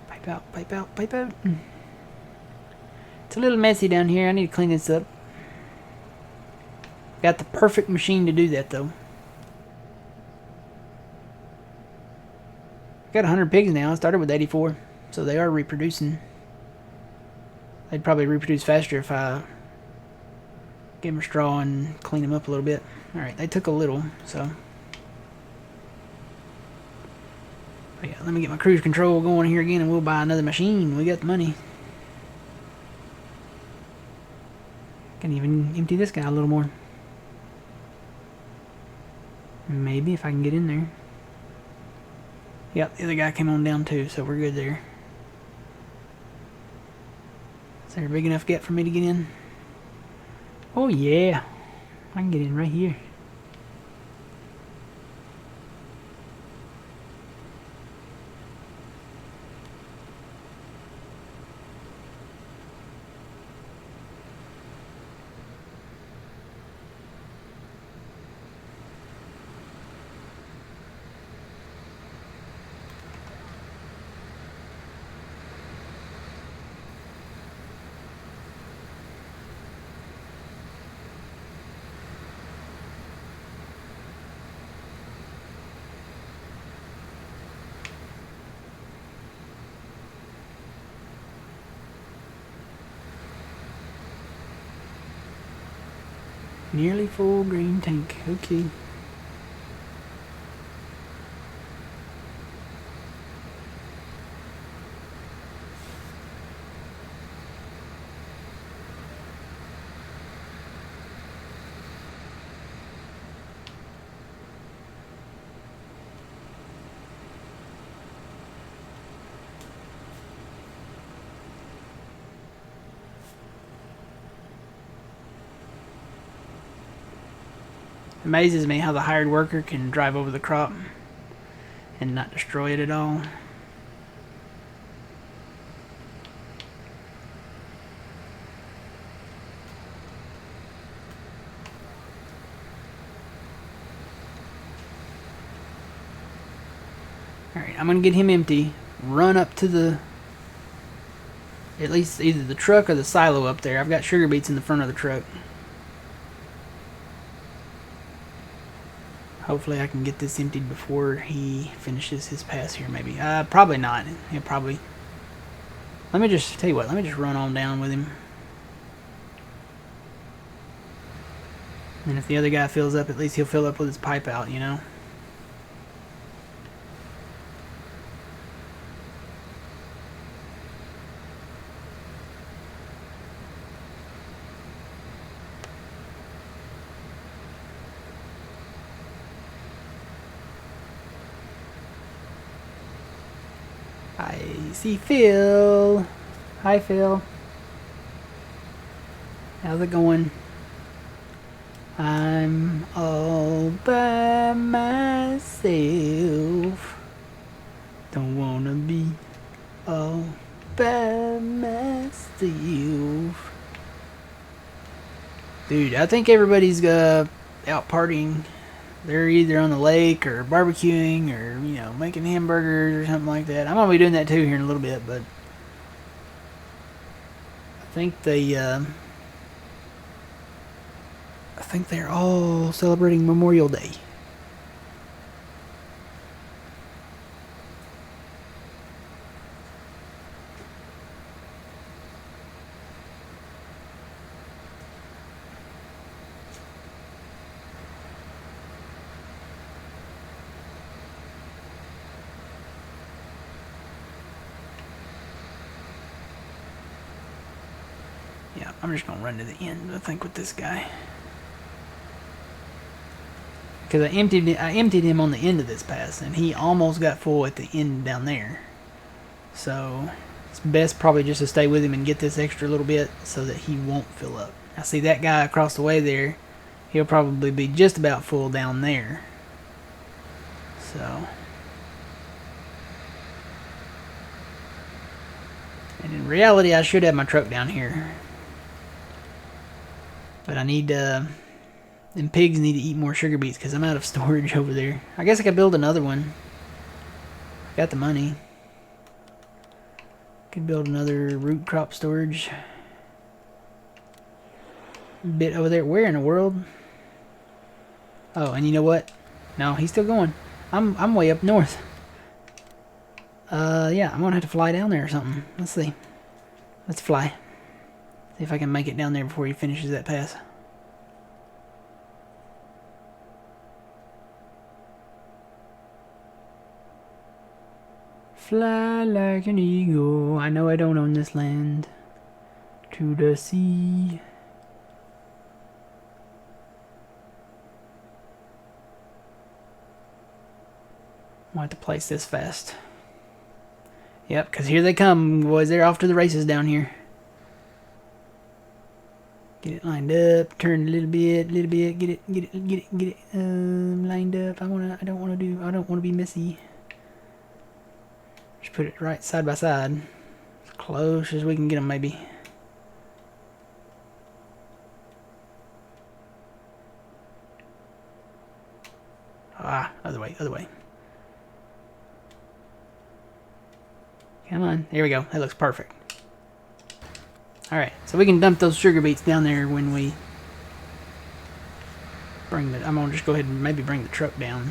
Pipe out, pipe out, pipe out. It's a little messy down here. I need to clean this up. Got the perfect machine to do that, though. Got 100 pigs now. I started with 84, so they are reproducing. They'd probably reproduce faster if I give them a straw and clean them up a little bit. Alright, they took a little, so. But yeah, let me get my cruise control going here again and we'll buy another machine. We got the money. Can even empty this guy a little more. Maybe if I can get in there. Yep, the other guy came on down too, so we're good there. Is there a big enough gap for me to get in? Oh yeah, I can get in right here. Nearly full green tank. Okay. Amazes me how the hired worker can drive over the crop and not destroy it at all. Alright, I'm gonna get him empty, run up to the, at least either the truck or the silo up there. I've got sugar beets in the front of the truck. Hopefully I can get this emptied before he finishes his pass here, maybe. Probably not. He'll probably... Let me just, tell you what, let me just run on down with him. And if the other guy fills up, at least he'll fill up with his pipe out, you know? I see Phil. Hi, Phil. How's it going? I'm all by myself. Don't wanna be all by myself. Dude, I think everybody's out partying. They're either on the lake or barbecuing or, you know, making hamburgers or something like that. I'm gonna be doing that too here in a little bit, but I think they're all celebrating Memorial Day. Yeah, I'm just gonna run to the end, I think, with this guy. Because I emptied him on the end of this pass, and he almost got full at the end down there. So it's best probably just to stay with him and get this extra little bit so that he won't fill up. I see that guy across the way there. He'll probably be just about full down there. So, and in reality, I should have my truck down here. But I need them pigs need to eat more sugar beets because I'm out of storage over there. I guess I could build another one. Got the money. Could build another root crop storage bit over there. Where in the world? Oh, and you know what? No, he's still going. I'm way up north. Yeah, I'm gonna have to fly down there or something. Let's see. Let's fly. See if I can make it down there before he finishes that pass. Fly like an eagle. I know I don't own this land. To the sea. I'll have to place this fast. Yep, because here they come, boys. They're off to the races down here. Get it lined up, turn a little bit, get it lined up. I don't want to be messy. Just put it right side by side, as close as we can get them, maybe. Ah, other way, other way. Come on, there we go. That looks perfect. Alright, so we can dump those sugar beets down there when we bring the... I'm going to just go ahead and maybe bring the truck down.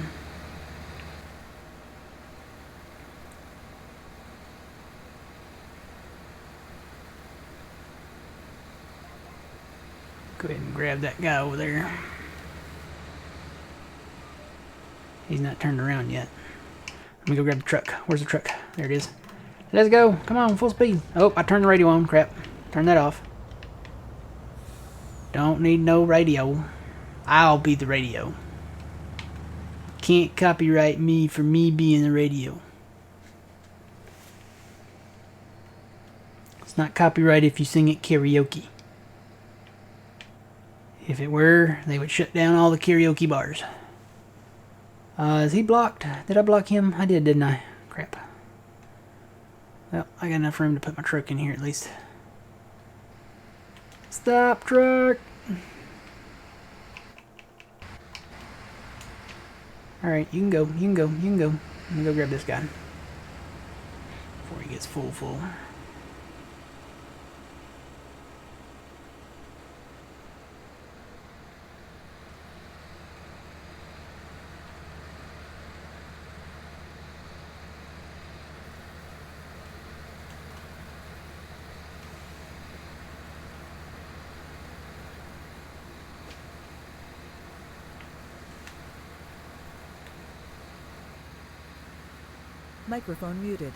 Go ahead and grab that guy over there. He's not turned around yet. Let me go grab the truck. Where's the truck? There it is. Let's go. Come on, full speed. Oh, I turned the radio on. Crap. Turn that off. Don't need no radio. I'll be the radio. Can't copyright me for me being the radio. It's not copyright if you sing it karaoke. If it were, they would shut down all the karaoke bars. Is he blocked? Did I block him? I did, didn't I? Crap. Well, I got enough room to put my truck in here at least. Stop, truck! Alright, you can go, you can go, you can go. Let me go grab this guy. Before he gets full. Microphone muted.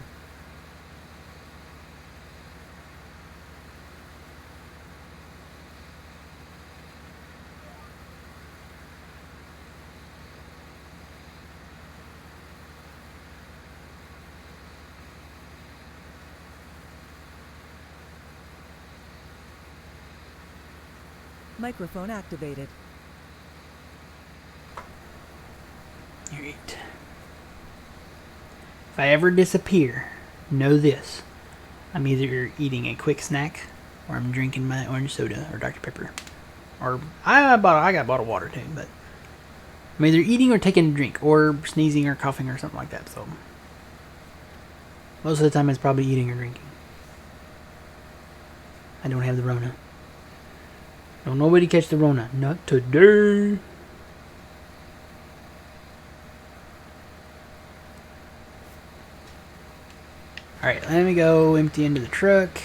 Microphone activated. Alright. If I ever disappear, know this. I'm either eating a quick snack or I'm drinking my orange soda or Dr. Pepper. Or I got bottled water too, but I'm either eating or taking a drink or sneezing or coughing or something like that, so most of the time it's probably eating or drinking. I don't have the Rona. Don't nobody catch the Rona. Not today. Alright, let me go empty into the truck.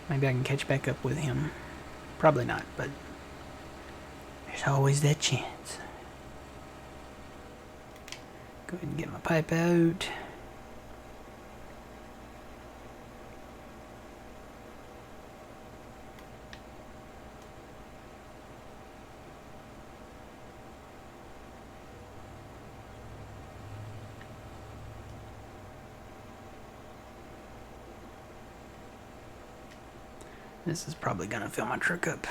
Maybe I can catch back up with him. Probably not, but there's always that chance. Go ahead and get my pipe out. This is probably gonna fill my truck up.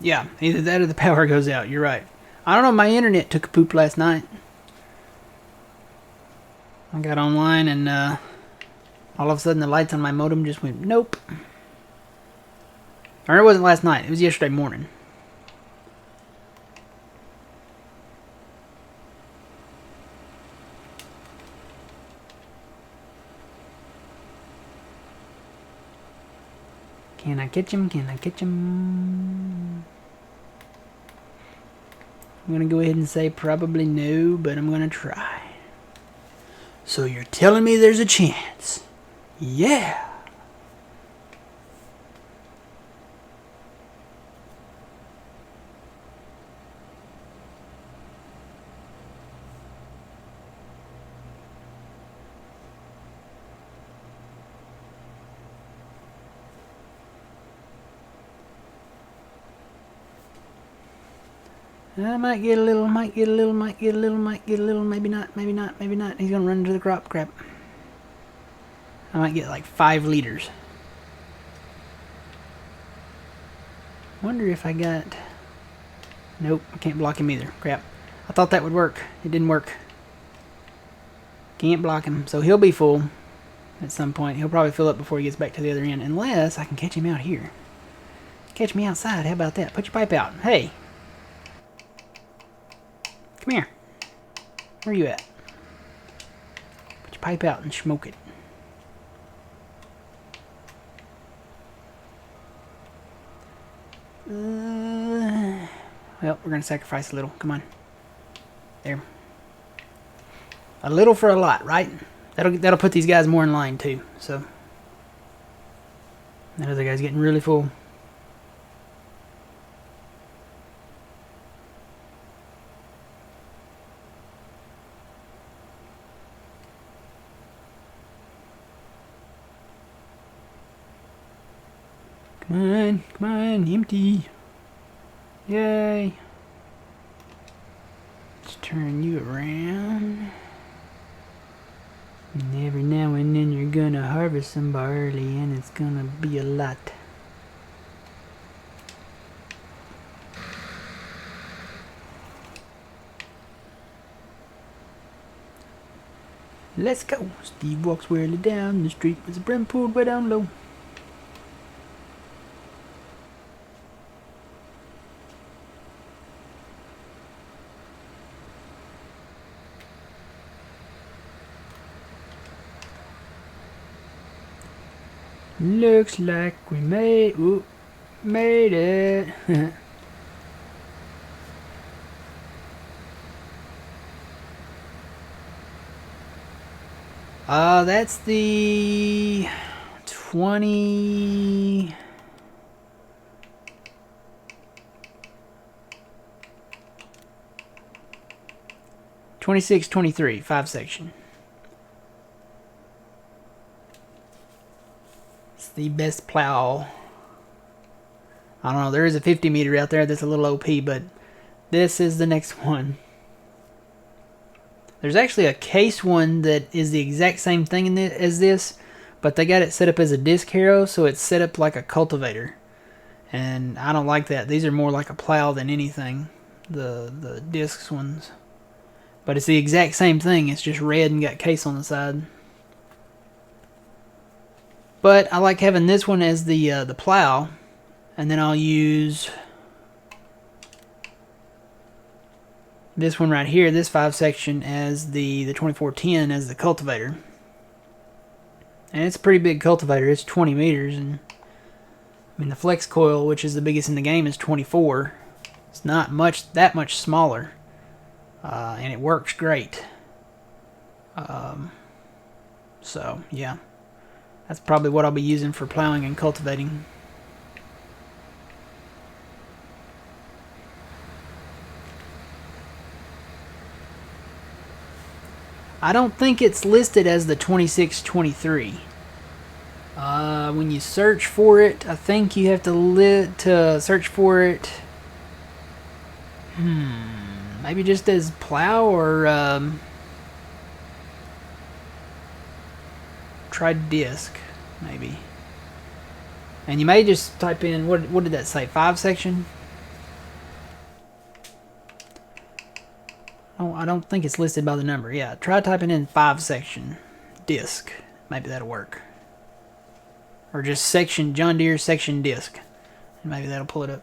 Yeah, either that or the power goes out. You're right. I don't know, my internet took a poop last night. I got online and all of a sudden the lights on my modem just went nope. Or it wasn't last night, it was yesterday morning. Can I catch him? Can I catch him? I'm gonna go ahead and say probably no, but I'm gonna try. So you're telling me there's a chance? Yeah. I might get a little, might get a little, might get a little, might get a little, maybe not, maybe not, maybe not. He's gonna run into the crop. Crap. I might get like 5 liters. Wonder if I got... Nope, I can't block him either. Crap. I thought that would work. It didn't work. Can't block him. So he'll be full at some point. He'll probably fill up before he gets back to the other end. Unless I can catch him out here. Catch me outside. How about that? Put your pipe out. Hey. Come here. Where you at? Put your pipe out and smoke it. Well, we're gonna sacrifice a little. Come on. There. A little for a lot, right? That'll put these guys more in line too. So that other guy's getting really full. Come on, empty. Yay. Let's turn you around. And every now and then you're gonna harvest some barley and it's gonna be a lot. Let's go. Steve walks wearily down the street with his brim pulled way down low. Looks like we made it. That's the 20. 26, 23, 5-section. It's the best plow. I don't know, there is a 50 meter out there that's a little OP, but this is the next one. There's actually a case one that is the exact same thing as this, but they got it set up as a disc harrow, so it's set up like a cultivator. And I don't like that. These are more like a plow than anything, the discs ones. But it's the exact same thing, it's just red and got case on the side. But I like having this one as the plow, and then I'll use this one right here, this 5-section, as the 2410 as the cultivator. And it's a pretty big cultivator, it's 20 meters, and I mean the flex coil, which is the biggest in the game, is 24. It's not that much smaller, and it works great. So yeah, that's probably what I'll be using for plowing and cultivating. I don't think it's listed as the 2623. When you search for it, I think you have to search for it. Maybe just as plow or try disc, maybe. And you may just type in what did that say? 5-section. Oh, I don't think it's listed by the number. Yeah, try typing in 5-section disc. Maybe that'll work. Or just section, John Deere section disc. And maybe that'll pull it up.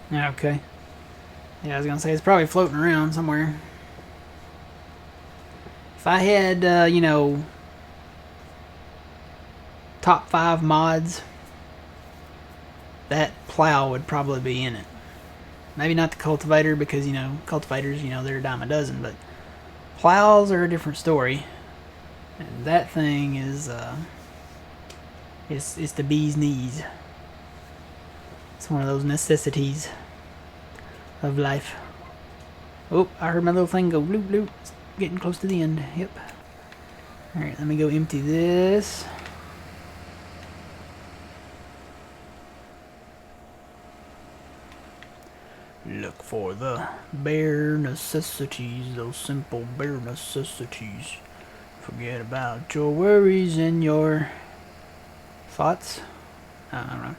Yeah, okay. Yeah, I was gonna say it's probably floating around somewhere. If I had, you know, top 5 mods, that plow would probably be in it. Maybe not the cultivator, because, you know, cultivators, you know, they're a dime a dozen, but plows are a different story. And that thing is, it's the bee's knees. It's one of those necessities of life. Oh, I heard my little thing go bloop bloop. It's getting close to the end. Yep. Alright, let me go empty this. Look for the bare necessities, those simple bare necessities. Forget about your worries and your thoughts. I don't know.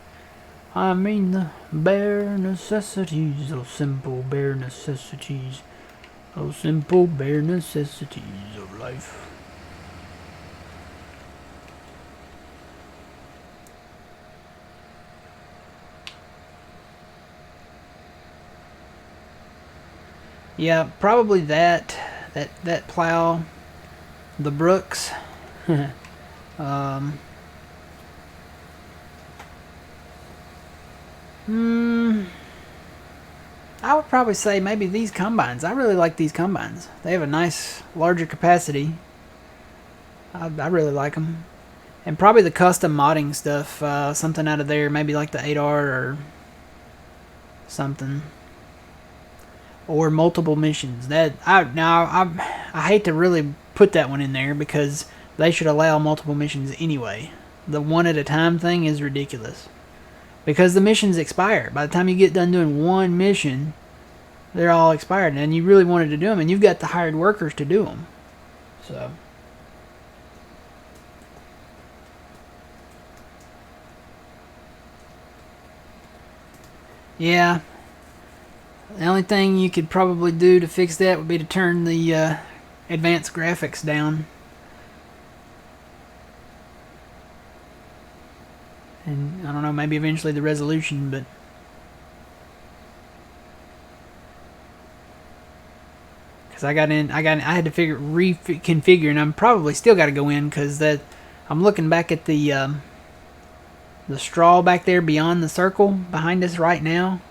I mean the bare necessities, those simple bare necessities, those simple bare necessities of life. Yeah, probably that plow, the Brooks. I would probably say maybe these combines. I really like these combines. They have a nice, larger capacity. I really like them. And probably the custom modding stuff, something out of there, maybe like the 8R or something. or multiple missions. I hate to really put that one in there because they should allow multiple missions anyway. The one at a time thing is ridiculous because the missions expire. By the time you get done doing one mission, they're all expired, and you really wanted to do them, and you've got the hired workers to do them. So. Yeah. The only thing you could probably do to fix that would be to turn the advanced graphics down. And I don't know, maybe eventually the resolution, but because I had to reconfigure, and I'm probably still got to go in because that I'm looking back at the straw back there beyond the circle behind us right now,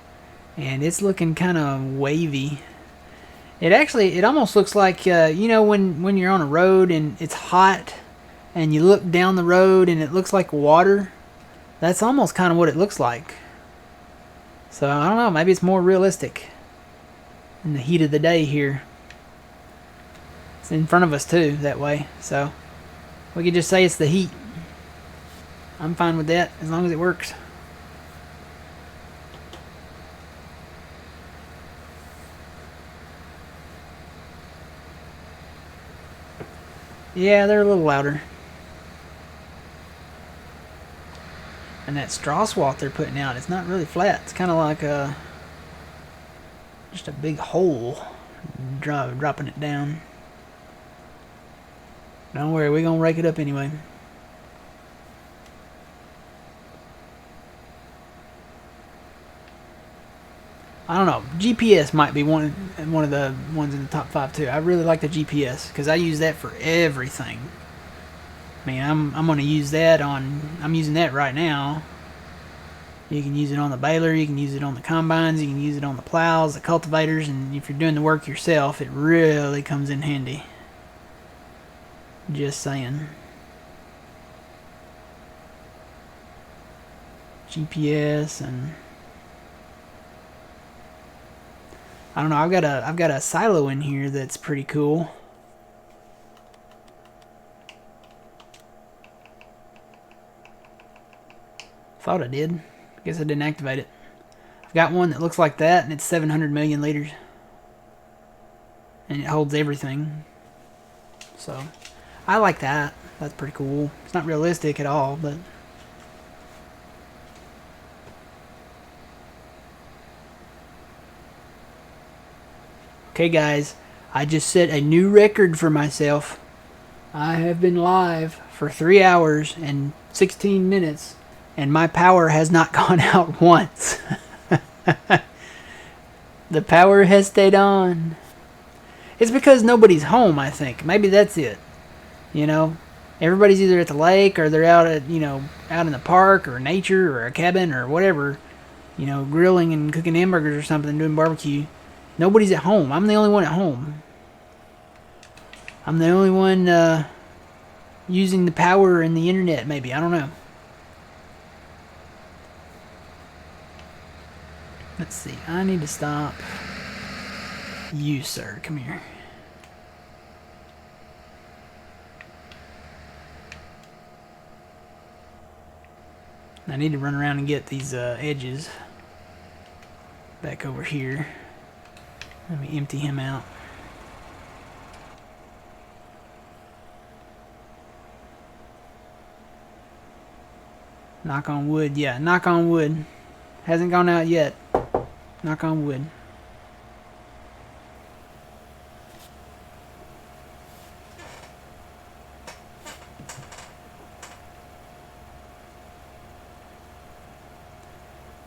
and it's looking kind of wavy. It almost looks like when you're on a road and it's hot, and you look down the road and it looks like water. That's almost kind of what it looks like. So I don't know, maybe it's more realistic in the heat of the day here. It's in front of us too, that way. So we could just say it's the heat. I'm fine with that as long as it works. Yeah, they're a little louder. And that straw swath they're putting out, it's not really flat. It's kind of like just a big hole dropping it down. Don't worry, we're going to rake it up anyway. I don't know. GPS might be one of the ones in the top 5 too. I really like the GPS because I use that for everything. I mean, I'm going to use that I'm using that right now. You can use it on the baler, you can use it on the combines, you can use it on the plows, the cultivators, and if you're doing the work yourself, it really comes in handy. Just saying. GPS and I don't know, I've got a silo in here that's pretty cool. Thought I did. Guess I didn't activate it. I've got one that looks like that, and it's 700 million liters. And it holds everything. So, I like that. That's pretty cool. It's not realistic at all, but... Okay, guys. I just set a new record for myself. I have been live for 3 hours and 16 minutes. And my power has not gone out once. The power has stayed on. It's because nobody's home, I think. Maybe that's it. You know? Everybody's either at the lake or they're out at, out in the park or nature or a cabin or whatever. Grilling and cooking hamburgers or something, doing barbecue. Nobody's at home. I'm the only one at home. I'm the only one using the power and the internet, maybe. I don't know. Let's see. I need to stop. You, sir. Come here. I need to run around and get these edges back over here. Let me empty him out. Knock on wood. Yeah, knock on wood. Hasn't gone out yet. Knock on wood.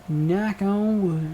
Knock on wood.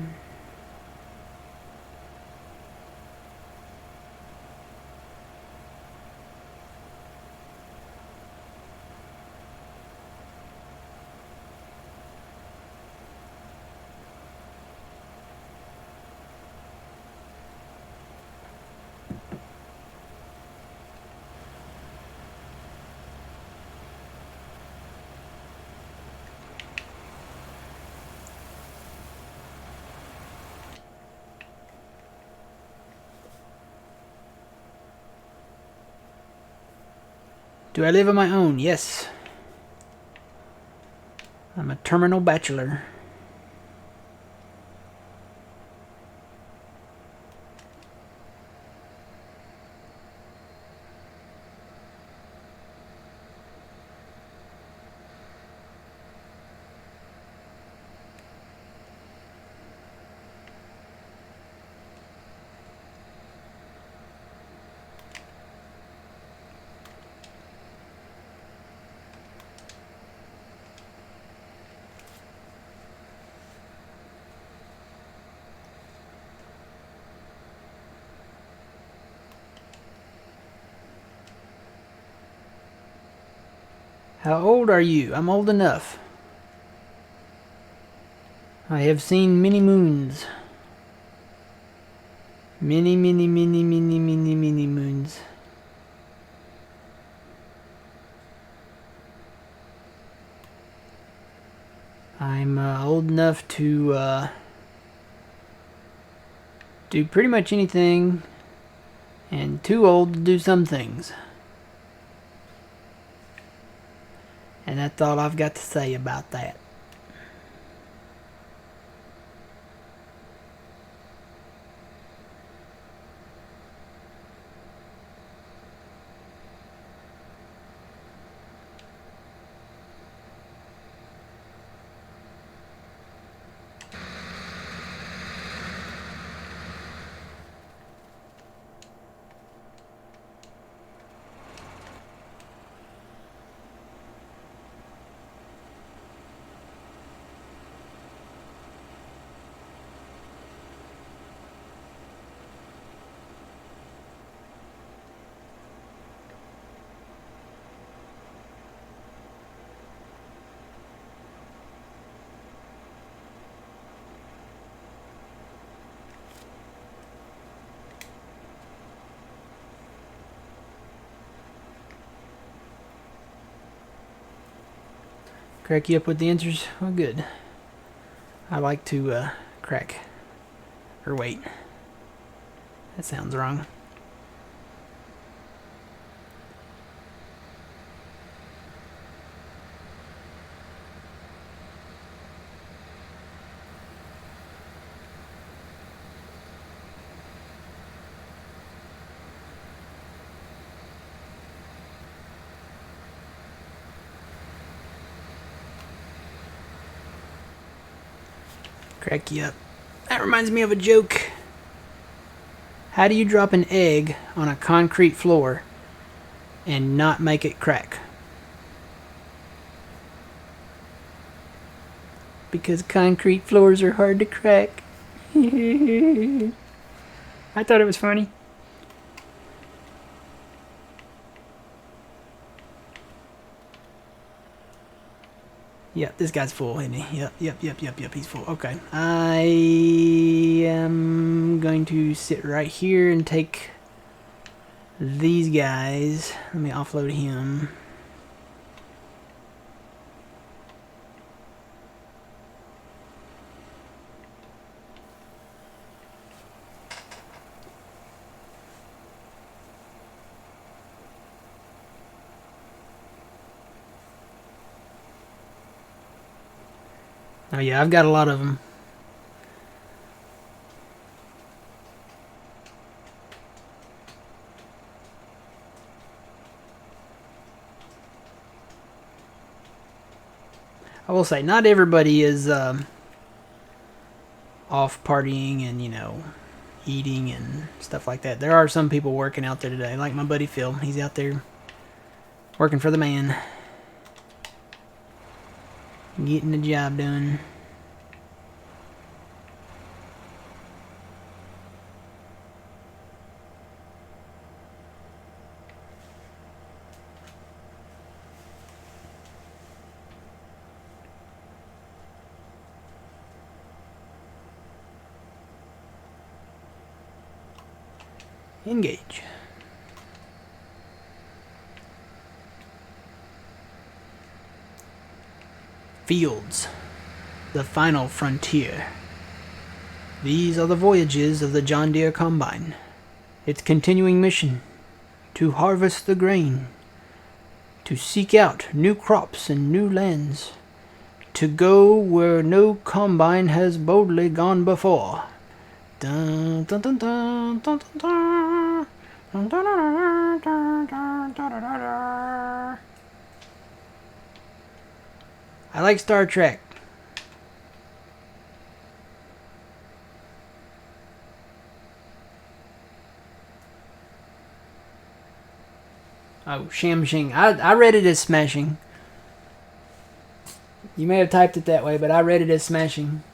Do I live on my own? Yes. I'm a terminal bachelor. How old are you? I'm old enough. I have seen many moons. Many moons. I'm old enough to do pretty much anything, and too old to do some things. And that's all I've got to say about that. Crack you up with the answers? Well, good. I like to crack. Or wait. That sounds wrong. Crack you up. That reminds me of a joke. How do you drop an egg on a concrete floor and not make it crack? Because concrete floors are hard to crack. I thought it was funny. Yep, this guy's full, isn't he? Yep, he's full. Okay. I am going to sit right here and take these guys. Let me offload him. Oh yeah, I've got a lot of them. I will say, not everybody is off partying and, you know, eating and stuff like that. There are some people working out there today, like my buddy Phil. He's out there working for the man. Getting the job done. Engage. Fields, the final frontier. These are the voyages of the John Deere Combine. Its continuing mission, to harvest the grain to seek out new crops and new lands, to go where no combine has boldly gone before. Dun, dun, dun, dun, dun, dun, dun. Dun, dun, dun, dun, dun, dun, dun, dun, dun. I like Star Trek. Oh, Shamshing. I read it as smashing. You may have typed it that way, but I read it as smashing.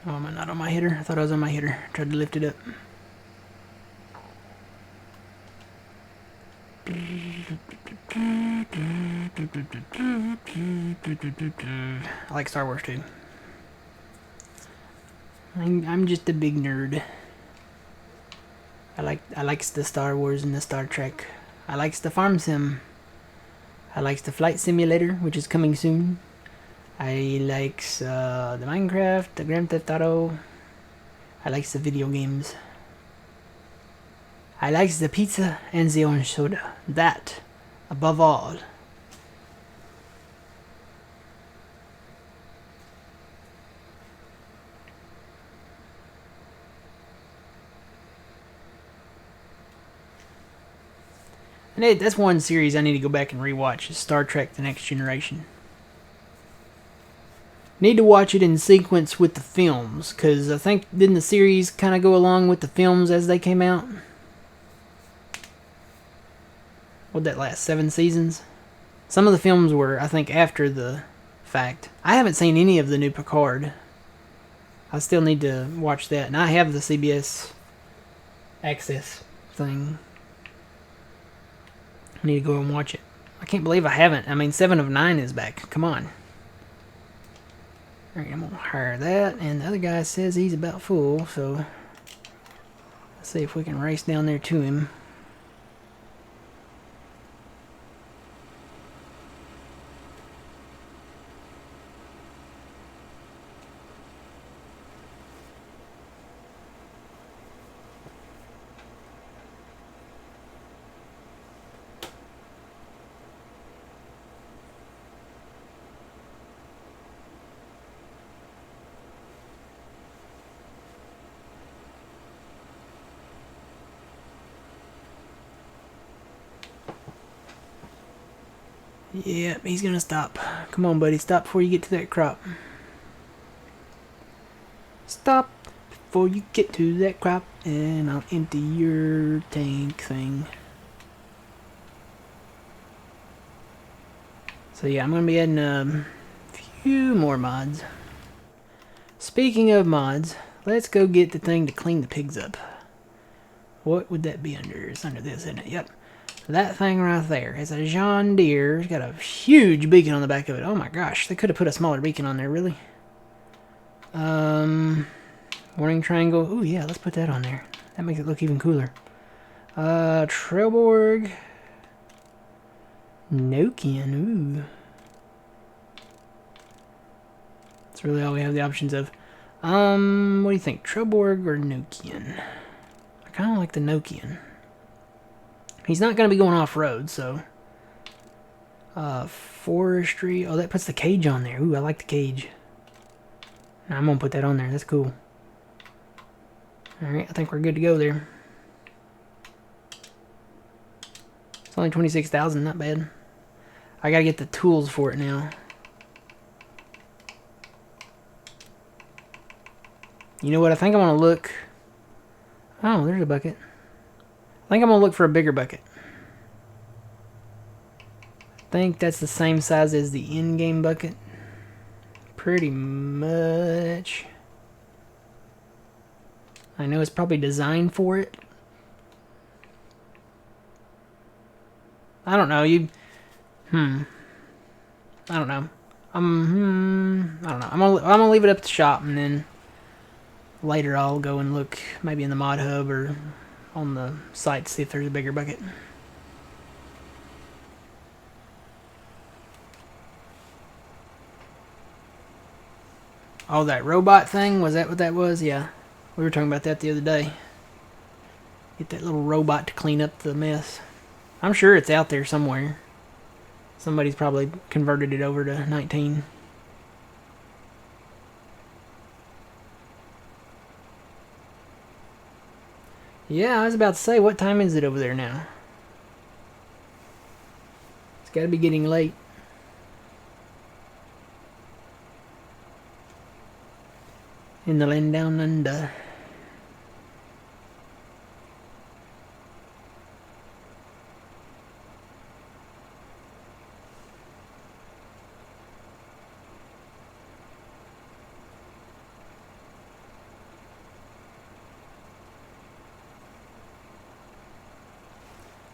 Oh, am I not on my hitter? I thought I was on my hitter. Tried to lift it up. I like Star Wars too. I'm just a big nerd. I likes the Star Wars and the Star Trek. I likes the farm sim. I likes the flight simulator, which is coming soon. I likes the Minecraft, the Grand Theft Auto. I likes the video games. I likes the pizza and the orange soda. That, above all. And that's one series I need to go back and rewatch, is Star Trek The Next Generation. Need to watch it in sequence with the films, because I think, didn't the series kind of go along with the films as they came out? What'd that last, 7 seasons? Some of the films were, I think, after the fact. I haven't seen any of the new Picard. I still need to watch that, and I have the CBS Access thing. I need to go and watch it. I can't believe I haven't. I mean, 7 of 9 is back. Come on. Alright, I'm gonna hire that, and the other guy says he's about full, so let's see if we can race down there to him. Yep, he's gonna stop. Come on, buddy, stop before you get to that crop. Stop before you get to that crop, and I'll empty your tank thing. So yeah, I'm gonna be adding a few more mods. Speaking of mods, let's go get the thing to clean the pigs up. What would that be under? It's under this, isn't it? Yep. That thing right there is a John Deere. It's got a huge beacon on the back of it. Oh my gosh, they could have put a smaller beacon on there, really. Warning triangle. Ooh, yeah, let's put that on there. That makes it look even cooler. Trelleborg. Nokian, ooh. That's really all we have the options of. What do you think? Trelleborg or Nokian? I kind of like the Nokian. He's not going to be going off-road, so... forestry. Oh, that puts the cage on there. Ooh, I like the cage. I'm going to put that on there. That's cool. Alright, I think we're good to go there. It's only 26,000, not bad. I got to get the tools for it now. You know what? I think I want to look... Oh, there's a bucket. I think I'm going to look for a bigger bucket. I think that's the same size as the in-game bucket. Pretty much. I know it's probably designed for it. I don't know. I don't know. I don't know. I'm gonna leave it up to the shop, and then later I'll go and look maybe in the mod hub or on the site to see if there's a bigger bucket. Oh, that robot thing? Was that what that was? Yeah. We were talking about that the other day. Get that little robot to clean up the mess. I'm sure it's out there somewhere. Somebody's probably converted it over to 19. Yeah, I was about to say, what time is it over there now? It's got to be getting late. In the land down under.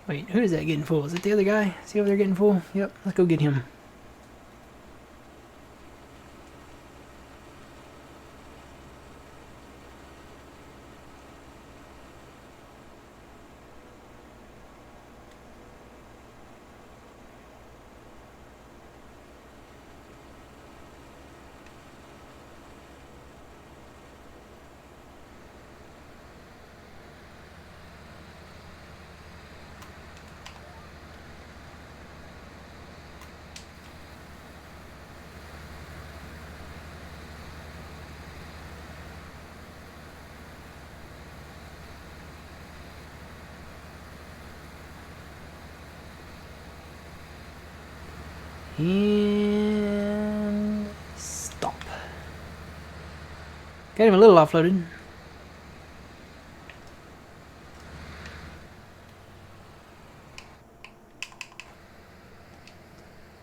Wait, who is that getting full? Is it the other guy? Is he over there getting full? Yep, let's go get him. And stop. Got him a little offloaded.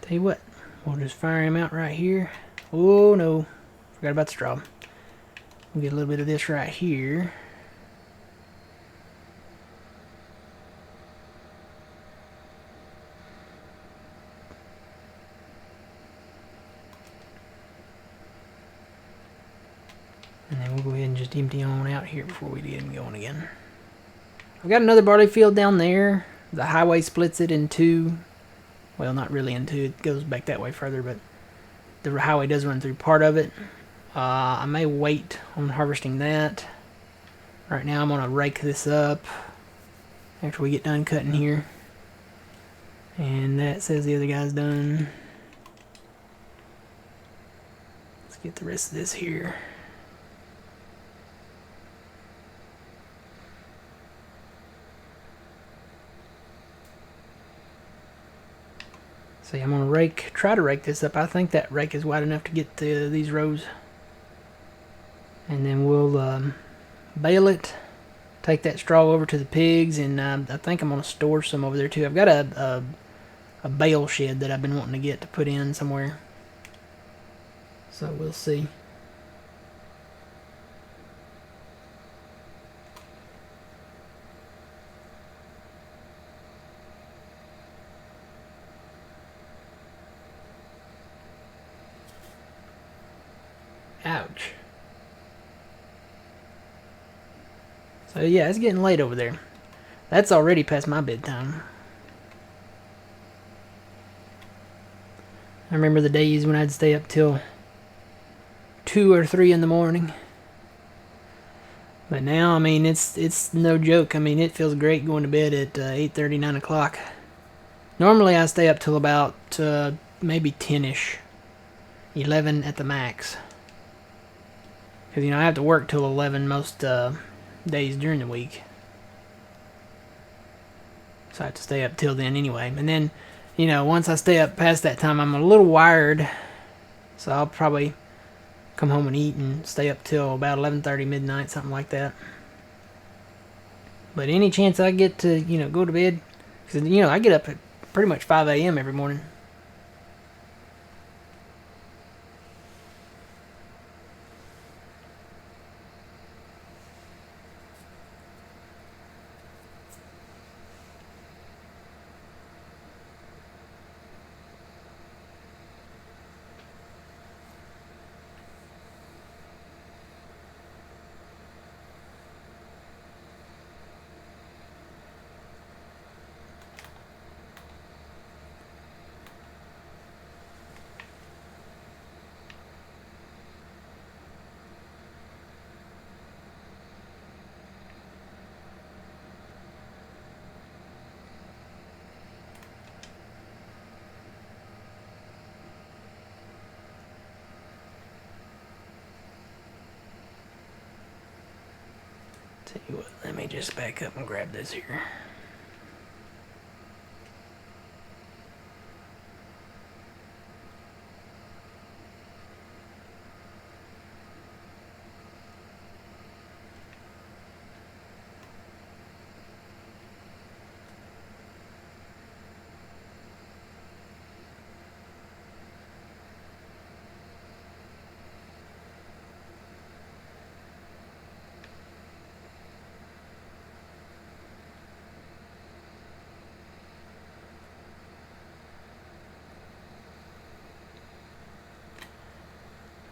Tell you what, we'll just fire him out right here. Oh no, forgot about the straw. We'll get a little bit of this right here. And then we'll go ahead and just empty on out here before we get him going again. I've got another barley field down there. The highway splits it in two. Well, not really in two. It goes back that way further, but the highway does run through part of it. I may wait on harvesting that. Right now I'm going to rake this up after we get done cutting here. And that says the other guy's done. Let's get the rest of this here. See, I'm gonna try to rake this up. I think that rake is wide enough to get to these rows. And then we'll bale it, take that straw over to the pigs, and I think I'm gonna store some over there too. I've got a bale shed that I've been wanting to get to put in somewhere. So we'll see. Ouch. So yeah, it's getting late over there. That's already past my bedtime. I remember the days when I'd stay up till 2 or 3 in the morning. But now, I mean, it's no joke. I mean, it feels great going to bed at 8:30, 9 o'clock. Normally I stay up till about maybe 10ish. 11 at the max. Because, you know, I have to work till 11 most days during the week. So I have to stay up till then anyway. And then, you know, once I stay up past that time, I'm a little wired. So I'll probably come home and eat and stay up till about 11:30, midnight, something like that. But any chance I get to, you know, go to bed, because, you know, I get up at pretty much 5 a.m. every morning. Tell you what, let me just back up and grab this here.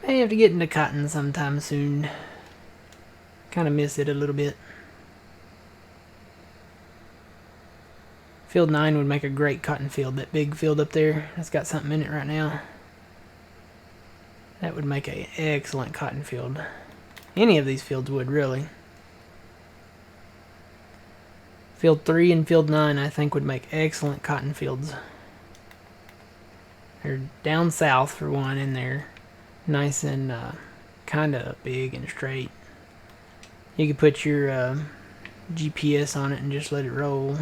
May have to get into cotton sometime soon. Kind of miss it a little bit. Field 9 would make a great cotton field. That big field up there, that's got something in it right now. That would make an excellent cotton field. Any of these fields would, really. Field 3 and Field 9, I think, would make excellent cotton fields. They're down south, for one, and they're nice and kind of big and straight. You could put your GPS on it and just let it roll.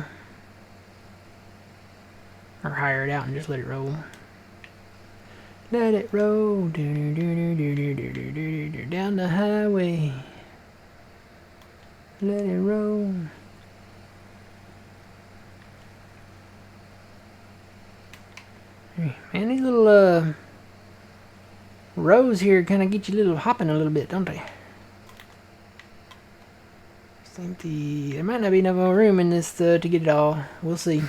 Or hire it out and just let it roll. Let it roll down the highway. Let it roll. Man, these little rows here kind of get you a little hopping a little bit, don't they? Think there might not be enough room in this to get it all. We'll see.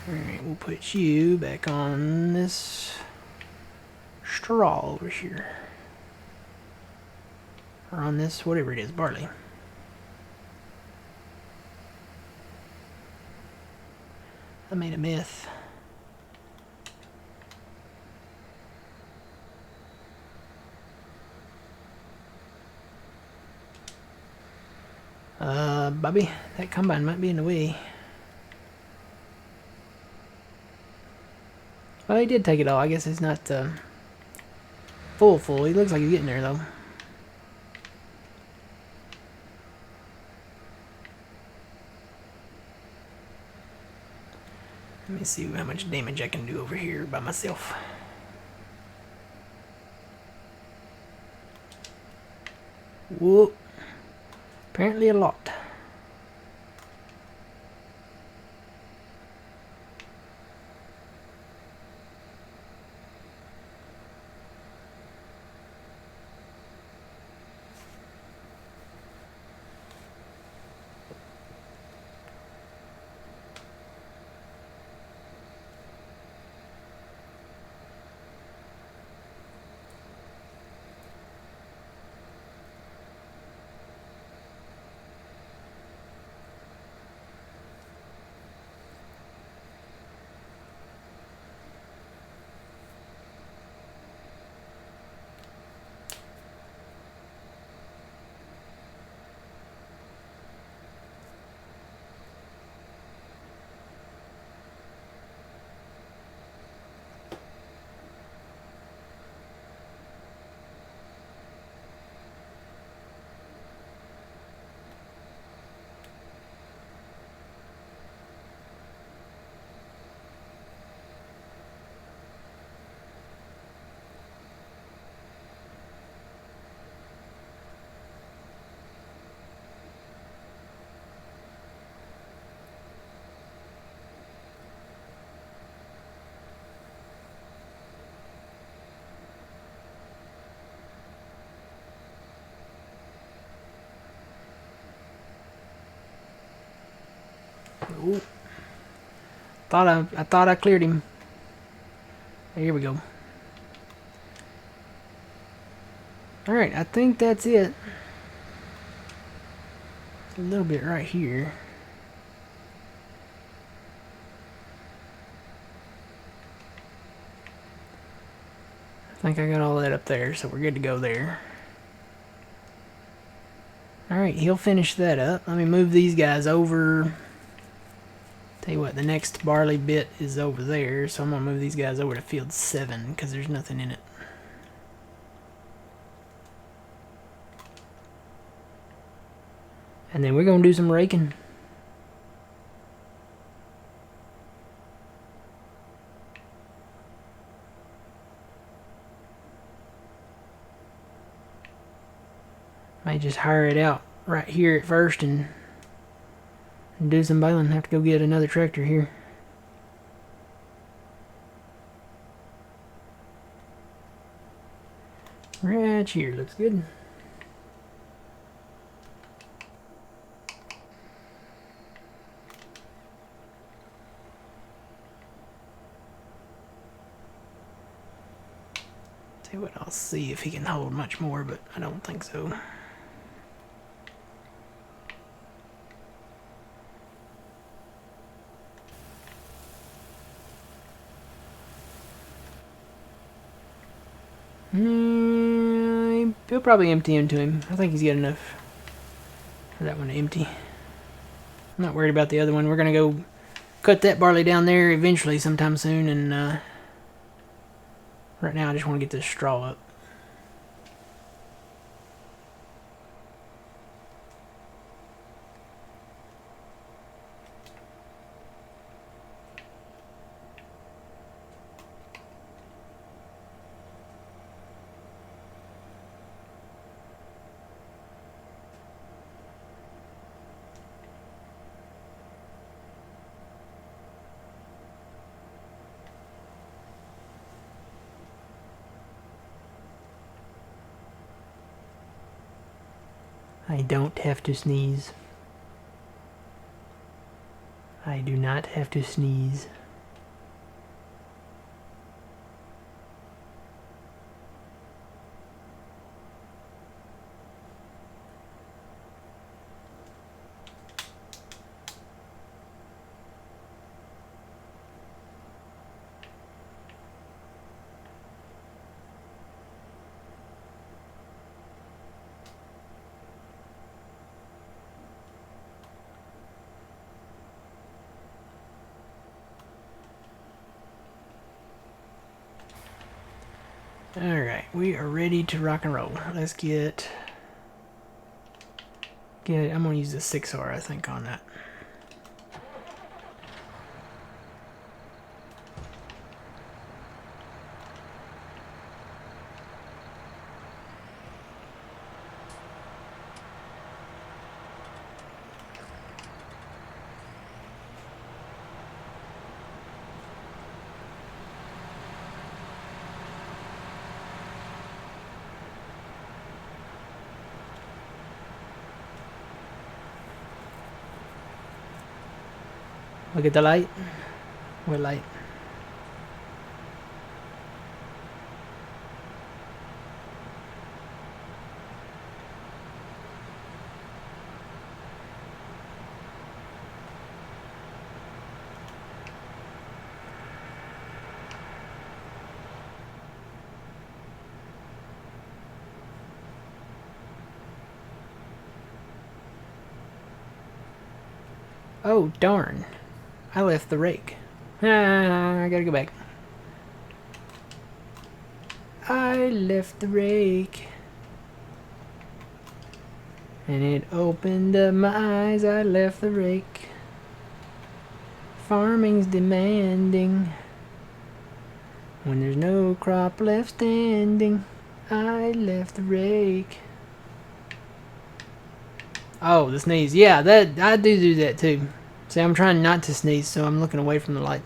Alright, we'll put you back on this straw over here. Or on this, whatever it is, barley. I made a myth. Bobby, that combine might be in the way. Well, he did take it all. I guess it's not full. He looks like he's getting there, though. Let me see how much damage I can do over here by myself. Whoop. Apparently a lot. Ooh. I thought I cleared him. Here we go. Alright, I think that's it. A little bit right here. I think I got all that up there, so we're good to go there. Alright, he'll finish that up. Let me move these guys over. Tell you what, the next barley bit is over there, so I'm going to move these guys over to field 7 because there's nothing in it. And then we're gonna do some raking. Might just hire it out right here at first and do some baling. Have to go get another tractor here. Right here, looks good. Tell you what, I'll see if he can hold much more, but I don't think so. He'll probably empty into him. I think he's got enough for that one to empty. I'm not worried about the other one. We're gonna go cut that barley down there eventually sometime soon, and right now I just want to get this straw up. I don't have to sneeze. I do not have to sneeze. Alright, we are ready to rock and roll. Let's get I'm gonna use the 6R, I think, on that. Look at the light. What light? Oh, darn. I left the rake. I gotta go back. I left the rake. And it opened up my eyes. I left the rake. Farming's demanding. When there's no crop left standing, I left the rake. Oh, the sneeze. Yeah, that I do that too. See, I'm trying not to sneeze, so I'm looking away from the light.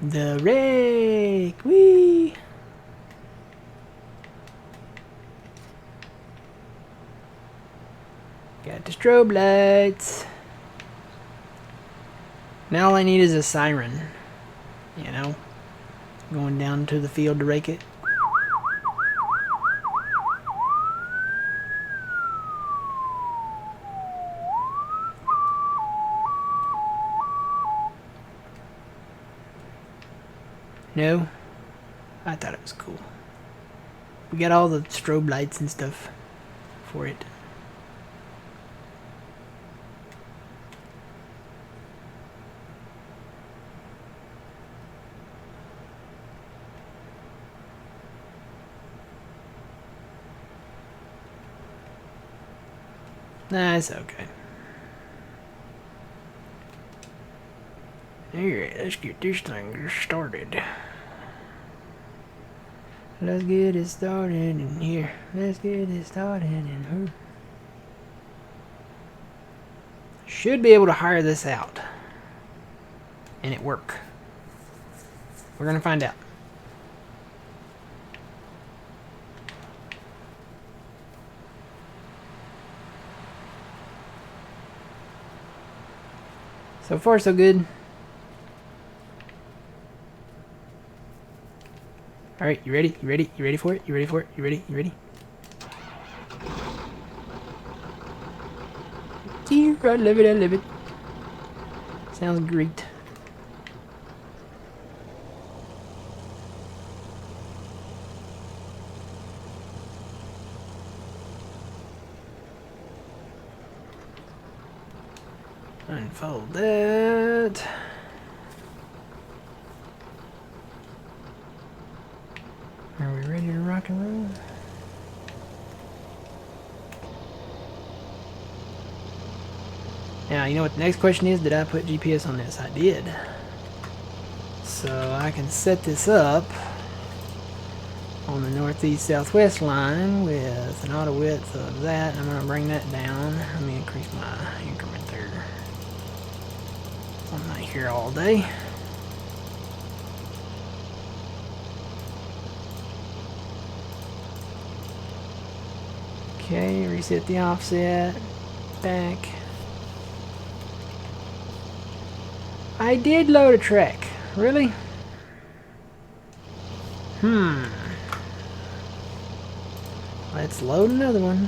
The rake! Whee! Got the strobe lights. Now all I need is a siren. You know? Going down to the field to rake it. No? I thought it was cool. We got all the strobe lights and stuff for it. Nah, it's okay. Alright, let's get this thing started. Let's get it started in here. Let's get it started in here. Should be able to hire this out. And it work. We're gonna find out. So far, so good. Alright, you ready? You ready? You ready for it? You ready for it? You ready? You ready? I love it, I love it. Sounds great. Unfold that. Are we ready to rock and roll? Now, you know what the next question is? Did I put GPS on this? I did. So I can set this up on the northeast southwest line with an auto width of that. I'm going to bring that down. Let me increase my increment there. I'm not here all day. Okay, reset the offset. Back. I did load a track. Really? Let's load another one.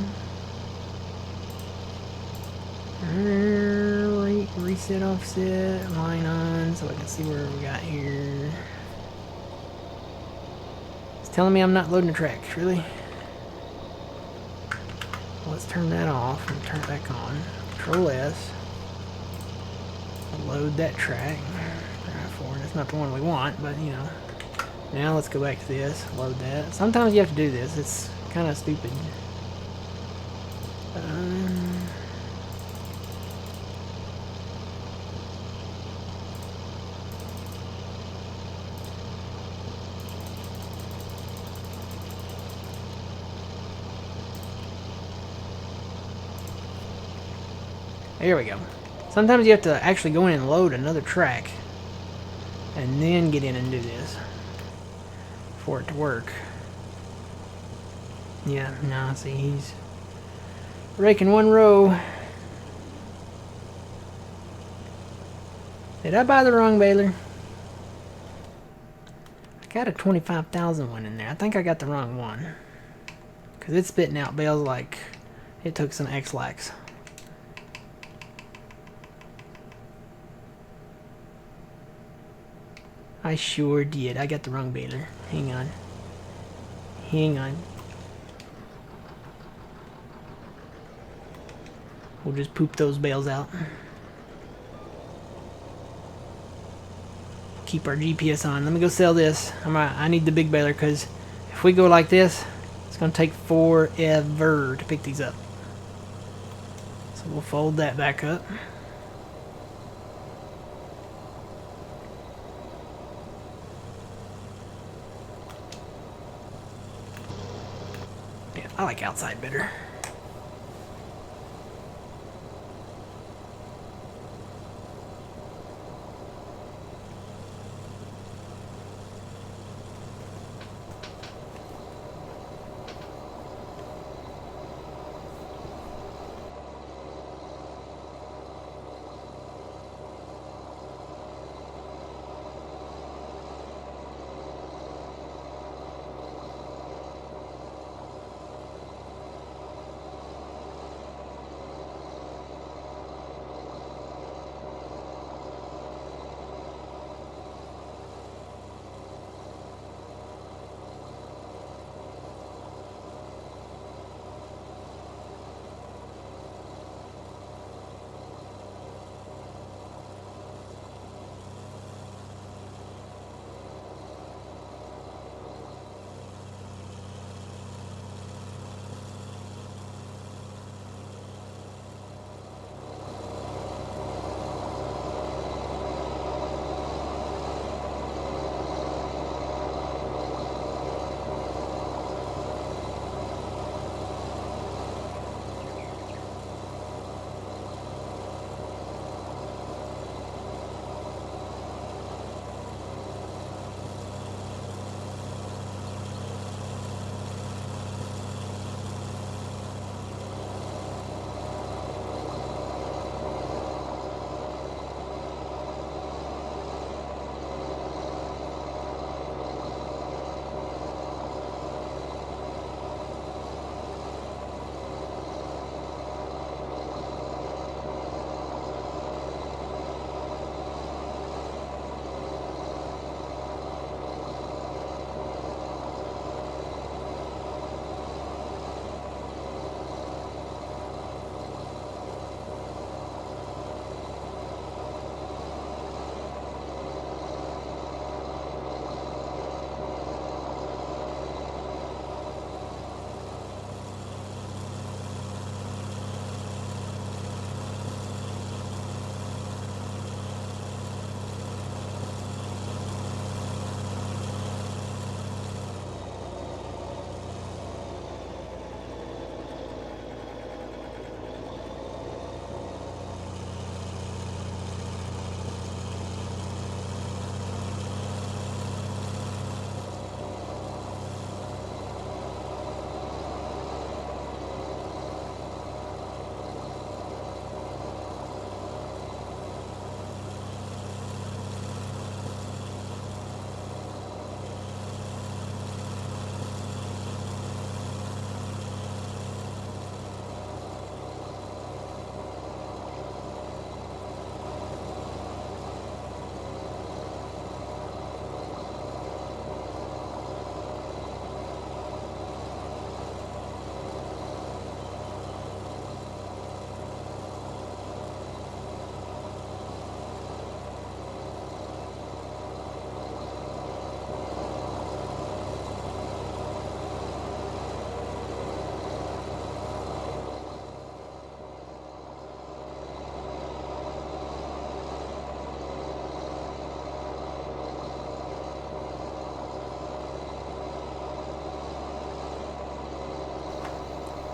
Reset offset, line on, so I can see where we got here. It's telling me I'm not loading a track. Really? Let's turn that off and turn it back on. Control S. Load that track. Drive forward. That's not the one we want, but you know. Now let's go back to this. Load that. Sometimes you have to do this. It's kind of stupid. There we go. Sometimes you have to actually go in and load another track and then get in and do this for it to work. Yeah, no, see, he's raking one row. Did I buy the wrong baler? I got a 25,000 one in there. I think I got the wrong one. Because it's spitting out bales like it took some X-Lax. I sure did. I got the wrong baler. Hang on. Hang on. We'll just poop those bales out. Keep our GPS on. Let me go sell this. I need the big baler because if we go like this, it's going to take forever to pick these up. So we'll fold that back up. I like outside better.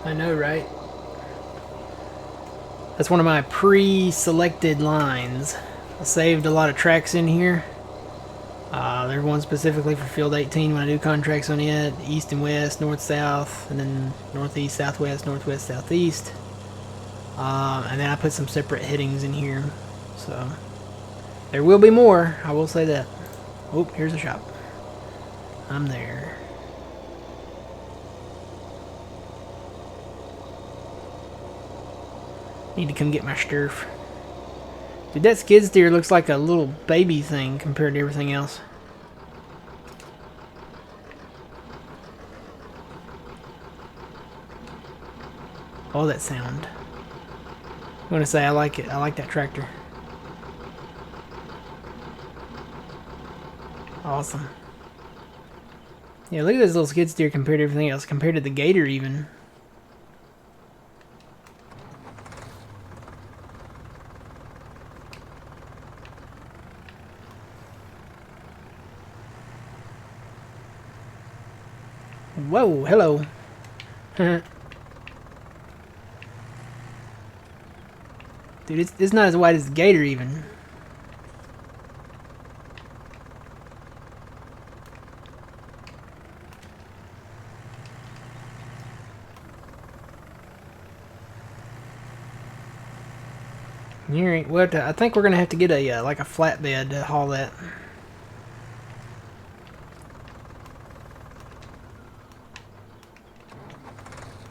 I know, right? That's one of my pre-selected lines. I saved a lot of tracks in here. There's one specifically for Field 18 when I do contracts on it. East and west, north, south, and then northeast, southwest, northwest, southeast. And then I put some separate headings in here. So there will be more, I will say that. Oh, here's a shop. I'm there. Need to come get my Sturf. Dude, that skid steer looks like a little baby thing compared to everything else. Oh, that sound. I'm gonna say I like it. I like that tractor. Awesome. Yeah, look at this little skid steer compared to everything else. Compared to the Gator even. Whoa, hello. Dude, it's not as wide as the Gator even. Alright, well, I think we're gonna have to get a like a flatbed to haul that.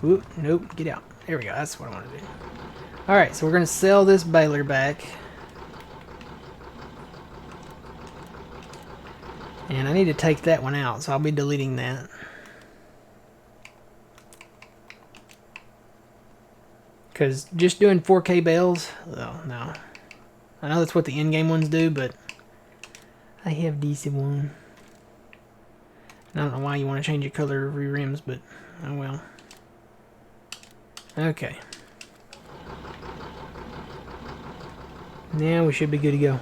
Oop, nope, get out. There we go, that's what I want to do. Alright, so we're gonna sell this baler back. And I need to take that one out, so I'll be deleting that. Because just doing 4K bales, oh, no. I know that's what the in-game ones do, but I have decent one. I don't know why you want to change your color of your rims, but oh well. Okay. Now we should be good to go.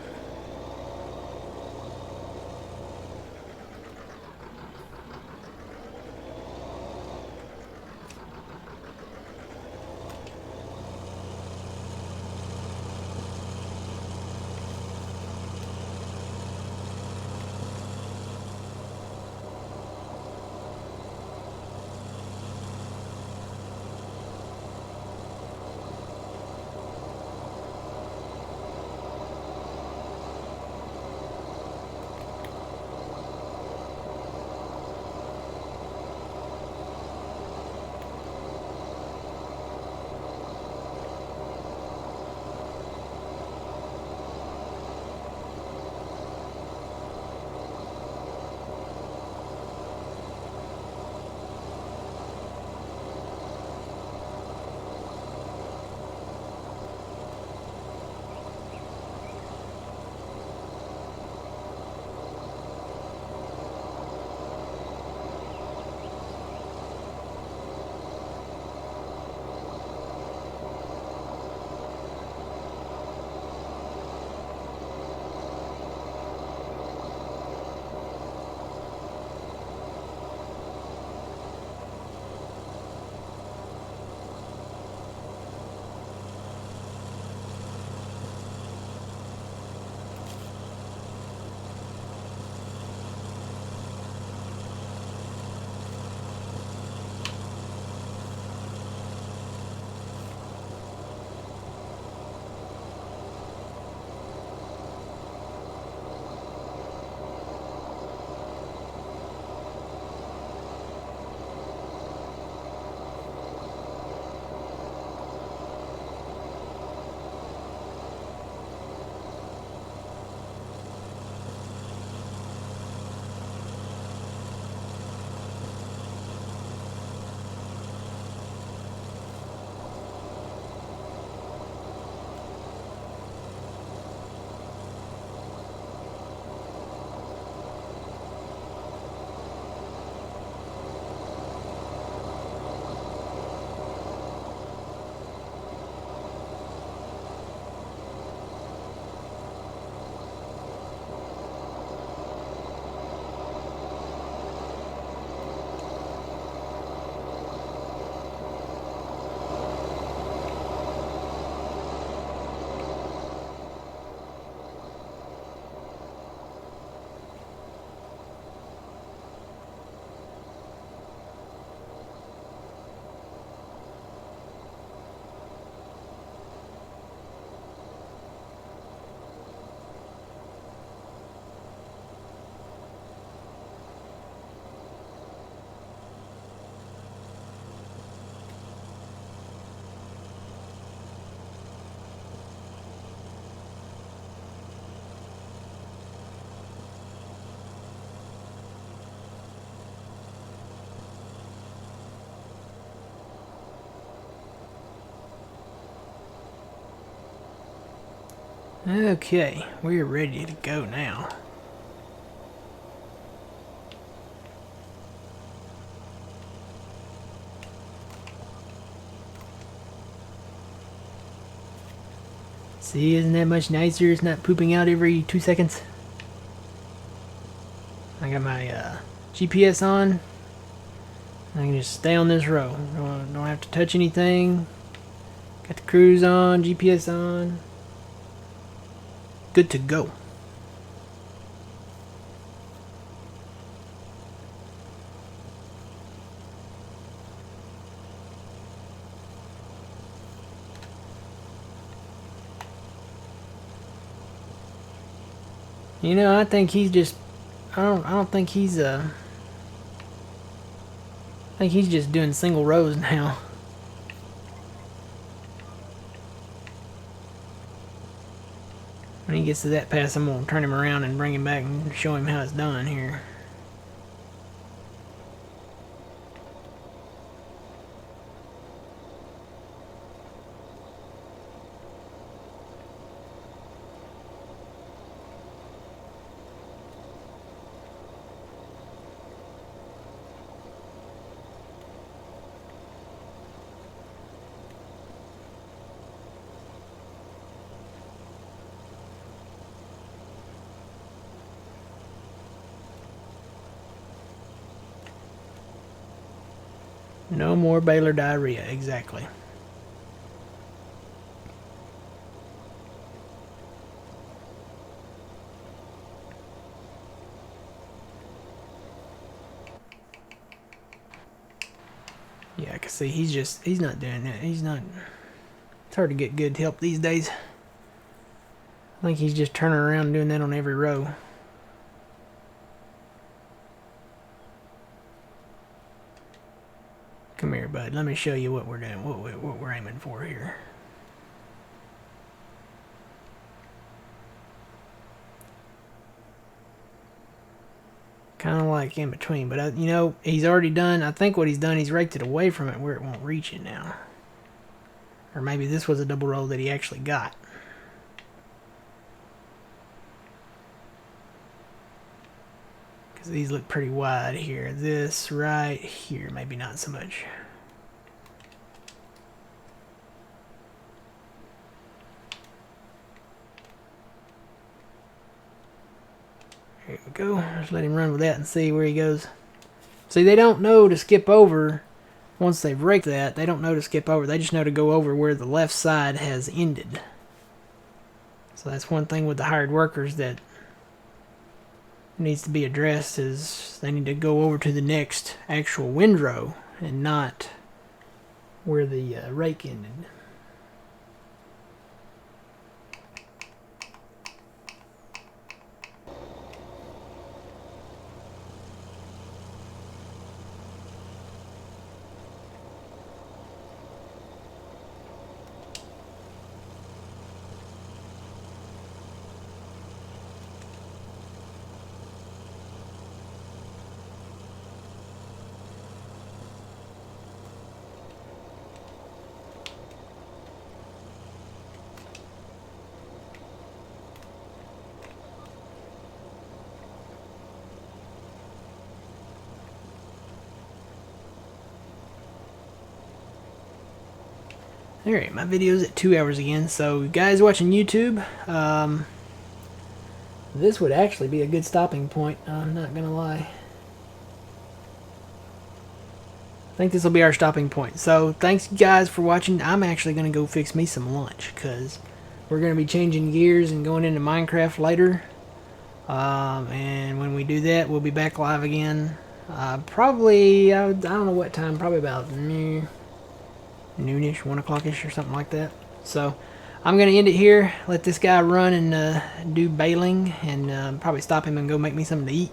Okay, we're ready to go now. See, isn't that much nicer? It's not pooping out every 2 seconds. I got my GPS on. I can just stay on this road. Don't have to touch anything. Got the cruise on, GPS on. Good to go. You know, I think he's just I don't think he's I think he's just doing single rows now. When he gets to that pass, I'm gonna turn him around and bring him back and show him how it's done here. No more Baylor diarrhea, exactly. Yeah, I can see he's not doing that. He's not. It's hard to get good help these days. I think he's just turning around and doing that on every row. Come here, bud. Let me show you what we're doing, what we're aiming for here. Kind of like in between, but you know, he's already done. I think what he's done, he's raked it away from it where it won't reach it now. Or maybe this was a double roll that he actually got. Because these look pretty wide here. This right here, maybe not so much. Here we go. Just let him run with that and see where he goes. See, they don't know to skip over. Once they've raked that, they don't know to skip over. They just know to go over where the left side has ended. So that's one thing with the hired workers that needs to be addressed, is they need to go over to the next actual windrow and not where the rake ended. Alright, my video's at 2 hours again, so guys watching YouTube, this would actually be a good stopping point, I'm not gonna lie. I think this will be our stopping point. So thanks guys for watching. I'm actually gonna go fix me some lunch, because we're gonna be changing gears and going into Minecraft later. And when we do that, we'll be back live again. Probably, I don't know what time, probably about noonish, 1 o'clock-ish or something like that. So I'm gonna end it here, let this guy run and do baling, and probably stop him and go make me something to eat,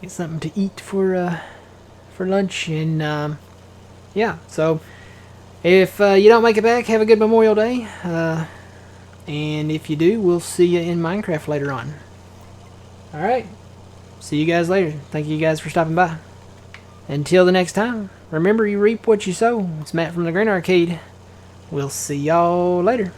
get something to eat for lunch. And yeah, so if you don't make it back, have a good Memorial Day, and if you do, we'll see you in Minecraft later on. Alright, see you guys later. Thank you guys for stopping by. Until the next time, remember, you reap what you sow. It's Matt from the Green Arcade. We'll see y'all later.